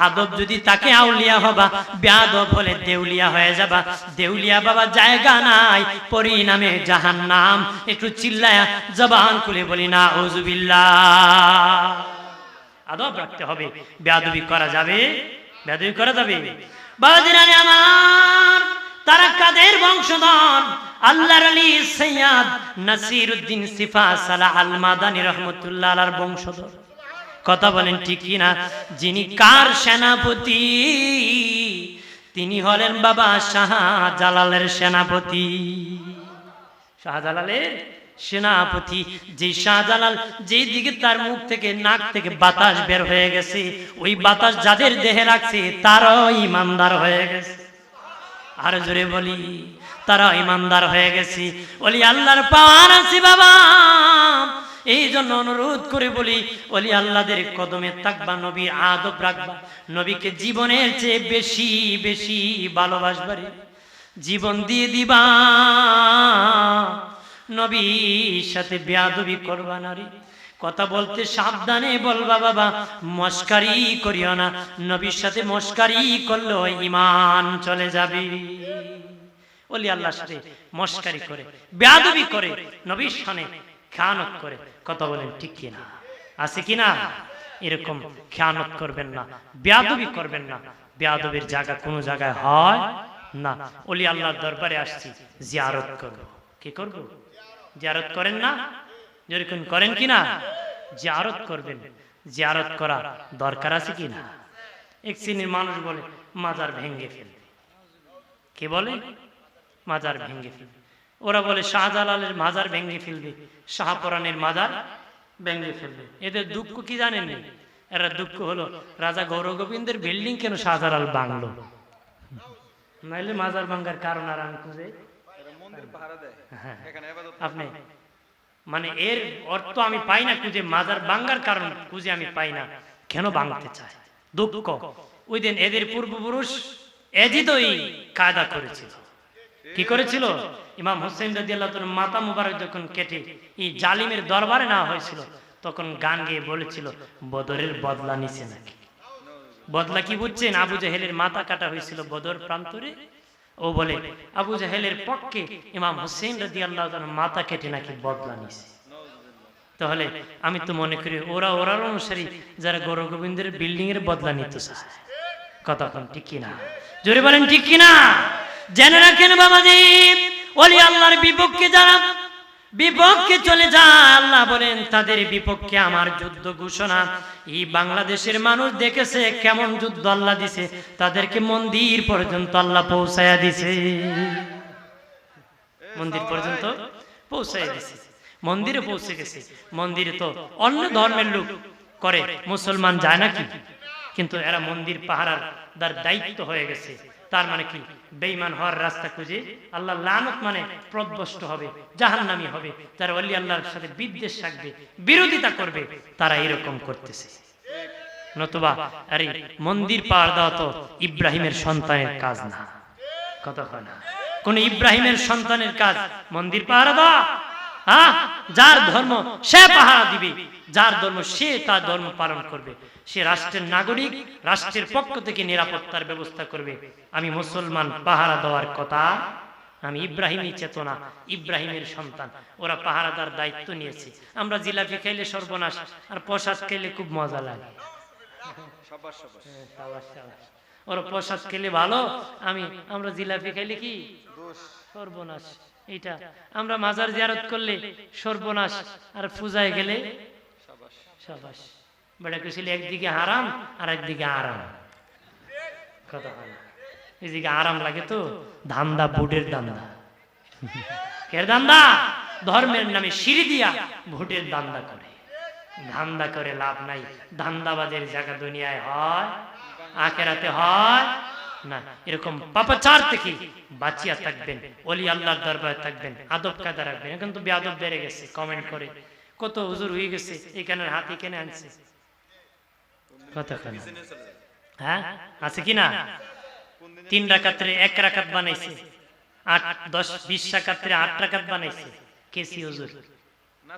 আদব যদি তাকে আউলিয়া হবা, বেয়াদব হলে দেউলিয়া হয়ে যাবা। দেউলিয়া বাবা জায়গা নাই, পরিণামে জাহান্নাম। একটু চিল্লায়া জবান খুলে বলি না আউযুবিল্লাহ। আদব রাখতে হবে, বেয়াদবি করা যাবে? বেয়াদবি করা যাবে? বাজিরানি আমার, তারা কাদের বংশধর? আল্লাহর আলী সৈয়দ নাসিরউদ্দিন সিফা সালাহ আল মাদানী রাহমাতুল্লাহ আলাইহির বংশধর। কথা বলেন ঠিক কিনা? যিনি কার সেনাপতি? তিনি হলেন বাবা শাহজালালের সেনাপতি। শাহজালালের সেনাপতি। যে শাহজালাল যেই দিকে তার মুখ থেকে নাক থেকে বাতাস বের হয়ে গেছে, ওই বাতাস যাদের দেহে লাগছে তারাও ইমানদার হয়ে গেছে। আর জোরে বলি, তারা ইমানদার হয়ে গেছে। ওলি আল্লাহর পাওয়ার আছে বাবা। এই জন্য অনুরোধ করে বলি, ওলি আল্লাহদের কদমে থাকবা, নবীর আদব রাখবা, নবীকে জীবনের চেয়ে বেশি বেশি ভালোবাসবারে জীবন দিয়ে দিবা। নবীর সাথে বেয়াদবি করবা না রে। কথা বলতে সাবধানে বলবা বাবা, মস্কারি করিও না। নবীর সাথে মস্কারি করলেও ঈমান চলে যাবে। ওলি আল্লাহর সাথে মস্কারি করে, বেয়াদবি করে, নবীর সামনে খেয়ানত করে। কথা বলেন ঠিক কিনা? আছে কিনা? এরকম খেয়ানত করবেন না, বেয়াদবি করবেন না। বেয়াদবির জায়গা কোনো জায়গায় হয় না। ওলি আল্লাহর দরবারে আসছি, জিয়ারত করব। কি করব? জিয়ারত করেন না? যেরকম করেন কিনা? জিয়ারত করবেন। জিয়ারত করা দরকার আছে কিনা? এক শ্রেণীর মানুষ বলে মাজার ভেঙে ফেলবে। কে বলে? মাজার ভেঙে ফেলবে। ওরা বলে শাহজালালের মাজার ভেঙে ফেলবে, শাহপরানের মাজার ভেঙে ফেলবে। এদের দুঃখ কি জানেন? এরা দুঃখ হলো রাজা গৌরগোবিন্দের বিল্ডিং কেন শাহজালাল ভাঙলো, নাইলে মাজার ভাঙার কারণ আর আমি খুঁজে আপনি মানে এর অর্থ আমি পাই না খুঁজে, মাজার ভাঙার কারণ খুঁজে আমি পাই না, কেন ভাঙতে চায়? দুঃখ। ওই দিন এদের পূর্বপুরুষ এজিদই কায়দা করেছিল। কি করেছিল? ইমাম হুসেইন রাদিয়াল্লাহু তাআলা মাথা মুবারক যখন কেটে এই জালিমের দরবারে নেওয়া হয়েছিল, তখন গান গেয়ে বলেছিল বদরের বদলা নিছে নাকি। বদলা কি বুঝছেন? আবু জাহেলের মাথা কাটা হয়েছিল বদর প্রান্তরে। ও বলে আবু জাহেলের পক্ষে ইমাম হুসেইন রাদিয়াল্লাহু তাআলা মাথা কেটে নাকি বদলা নিছে। তাহলে আমি তো মনে করি ওরার অনুসারী যারা গৌরগোবিন্দের বিল্ডিং এর বদলা নিতে চায়। কথা ঠিক কিনা? জোরে বলেন ঠিক কিনা? জেনে রাখেন বাবাজি, ওলি আল্লাহর বিপক্ষে যারা বিপক্ষে চলে যায়, আল্লাহ বলেন তাদের বিপক্ষে আমার যুদ্ধ ঘোষণা। এই বাংলাদেশের মানুষ দেখেছে কেমন যুদ্ধ আল্লাহ দিছে, তাদেরকে মন্দির পর্যন্ত আল্লাহ পৌঁছায়া দিছে। মন্দির পর্যন্ত পৌঁছায়া দিছে। মন্দিরে পৌঁছে গেছে। মন্দিরে তো অন্য ধর্মের লোক করে, মুসলমান যায় নাকি? কিন্তু এরা মন্দির পাহারার দায়িত্ব হয়ে গেছে। তার মানে কি? বেঈমান হওয়ার রাস্তা খুঁজে আল্লাহ লানত মানে প্রদবষ্ট হবে, জাহান্নামী হবে। যারা ওলি আল্লাহর সাথে বিদ্বেষ রাখবে, বিরোধিতা করবে, তারা এরকম করতেছে। নতুবা আরে মন্দির পাহাড় দেওয়া তো ইব্রাহিমের সন্তানের কাজ না। কথা হয় না? কোন ইব্রাহিমের সন্তানের কাজ মন্দির পাহারা দেওয়া? হ্যাঁ, যার ধর্ম সে পাহারা দিবে, যার ধর্ম সে তার ধর্ম পালন করবে। সে রাষ্ট্রের নাগরিক, রাষ্ট্রের পক্ষ থেকে নিরাপত্তার ব্যবস্থা করবে। আমি মুসলমান পাহারা দেওয়ার কথা আমি ইব্রাহিমী চেতনা, ইব্রাহিমের সন্তান। ওরা পাহারাদার দায়িত্ব নিয়েছে। আমরা জিলাপি খাইলে সর্বনাশ, আর প্রসাদ খাইলে খুব মজা লাগে। ওরা প্রসাদ খেলে ভালো, আমরা জিলাপি খাইলে কি সর্বনাশ। এইটা আমরা মাজার জিয়ারত করলে সর্বনাশ, আর পূজায় গেলে সাবাস। বেটা কইছিল একদিকে হারাম আর একদিকে আরাম। কথা হয় না, এদিকে আরাম লাগে তো ধান্দা, ভোটের ধান্দা। কে ধান্দা? ধর্মের নামে সিঁড়ি দিয়া ভোটের ধান্দা করে। ধান্দা করে লাভ নাই। ধান্দাবাজের জায়গা দুনিয়ায় হয়, আখেরাতে হয় না। এরকম পাপাচার থেকে বাঁচিয়া থাকবেন, ওলি আল্লাহর দরবারে থাকবেন, আদব কায়দা রাখবেন। এখন তো বেয়াদব বেড়ে গেছে, কমেন্ট করে কত হুজুর হয়ে গেছে, এখানে হাত এখানে আনছে। কতক্ষণ হ্যাঁ আছে কিনা? 3 রাকাতের 1 রাকাত বানাইছে, 8 10 20 রাকাতের 8 রাকাত বানাইছে। কেসি হুজুর,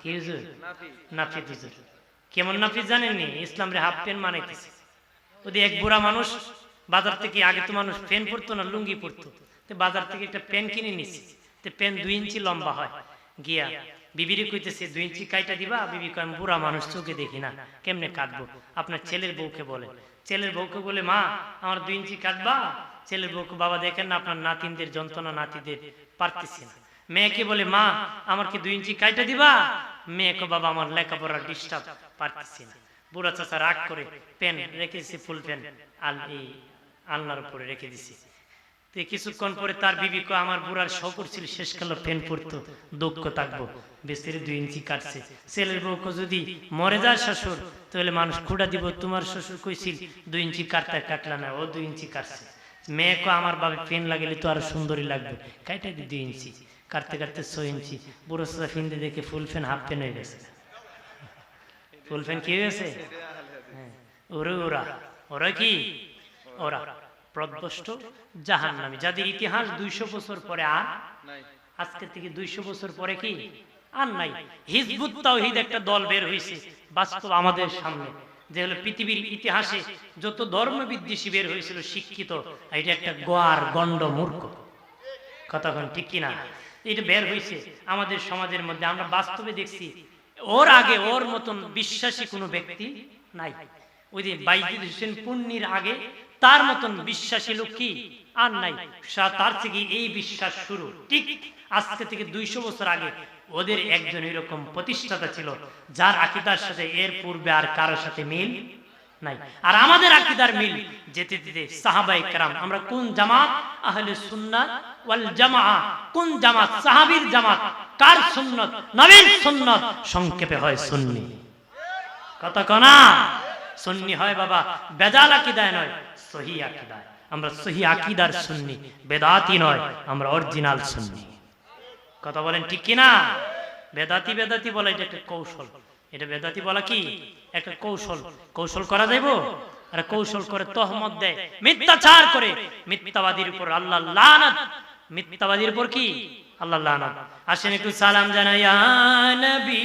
কি হুজুর? নাফিদ হুজুর। কেমন নাফিদ জানেননি? ইসলাম রে হাফ প্যান্ট বানাইতেছে। ওদের এক বুড়া মানুষ বাজার থেকে, আগে তো মানুষ প্যান্ট পরতো না, লুঙ্গি পরতো, তো বাজার থেকে একটা প্যান্ট কিনে নিছে। তো প্যান্ট 2 ইঞ্চি লম্বা হয়। গিয়া বিবিরে কইতেছে 2 ইঞ্চি কাইটা দিবা। বিবি কয় আমি বুড়া মানুষ, চোখে দেখি না, কেমনে কাটবো? আপনার ছেলের বউকে বলে। ছেলের বউকে বলে মা আমার 2 ইঞ্চি কাটবা? ছেলের বউকে বাবা দেখেন না আপনার নাতিনদের যন্ত্রণা, নাতিদের পারতেছি না। মেয়েকে বলে মা আমার কি 2 ইঞ্চি কাইটা দিবা? মেয়েকে বাবা আমার লেখাপড়ার ডিস্টার্ব, পারতেছি না। বুড়া চাচা রাগ করে পেন রেখে দিছে, ফুল পেন আলনার উপরে রেখে দিছি। কিছুক্ষণ পরে তার বিবি কয় আমার বুড়ার শকর ছিল, শেষ কালো পেন পড়তো, দুঃখ থাকবো, বেস্তিরে 2 ইঞ্চি কাটছে। ছেলের বউকে যদি মরে যায় শ্বশুর, তাহলে মানুষ খুঁড়া দিব, তোমার শ্বশুর কইছিল 2 ইঞ্চি কাটতে, কাটলা না, ও 2 ইঞ্চি কাটছে। মেয়ে কয় আমার বাবা পেন লাগলে তো আরো সুন্দরী লাগবে, কাইটা দি 2 ইঞ্চি। কাটতে কাটতে 6 ইঞ্চি। বুড়ো চাচা ফিনতে দেখে ফুল ফ্যান হাফ প্যান হয়ে গেছে। ফুল ফ্যান কি হয়েছে? ওরা কি? ওরা প্রদ্বষ্ট জাহান্নামী, যাদের ইতিহাস 200 বছর পরে আর আজকে থেকে 200 বছর পরে কি আর নাই। হিজবুত তাওহীদ একটা দল বের হয়েছে বাস্তব আমাদের সামনে, যে হলো পৃথিবীর ইতিহাসে যত ধর্মবিদ্বেষী বের হয়েছিল শিক্ষিত, এটা একটা গোয়ার গন্ড মূর্খ। কতক্ষণ ঠিক কিনা? এটা বের হয়েছে আমাদের সমাজের মধ্যে। আমরা বাস্তবে দেখছি ওর আগে ওর মতন বিশ্বাসী কোনো ব্যক্তি নাই। ওই যে বাইজিদ হোসেন পন্নীর আগে তার মতন বিশ্বাসী লোক কি আর নাই। তার থেকে এই বিশ্বাস শুরু। ঠিক আজকে থেকে 200 বছর আগে ওদের একজন এরকম প্রতিষ্ঠাতা ছিল, যার আকীদার সাথে এর পূর্বে আর কারোর সাথে মিল নাই। আর আমাদের আকীদার মিল যেতে যেতে সাহাবায়ে কেরাম, আমরা কোন জামাত? আহলে সুন্নাত ওয়াল জামাআহ। কোন জামাত? সাহাবীর জামাত। কার সুন্নাত? নবীর সুন্নাত, সংক্ষেপে হয় সুন্নি। কথা কনা সুন্নি হয় বাবা, বেজাল আকীদায় নয়, সহি আকীদায়। আমরা সহি আকীদার সুন্নি, বেদাতি নয়, আমরা অরিজিনাল সুন্নি। কথা বলেন ঠিক কিনা? বেদাতি বেদাতি বলা এটা একটা কৌশল। এটা বেদাতি বলা কি একটা কৌশল। কৌশল করা যাইবো? আর কৌশল করে তহমত দেয়, মিথ্যাচার করে। মিথ্যাবাদীর উপর আল্লাহ লানত। মিথ্যাবাদীর উপর কি আল্লাহ লানত। আসেন একটু সালাম জানাই ইয়া নবী।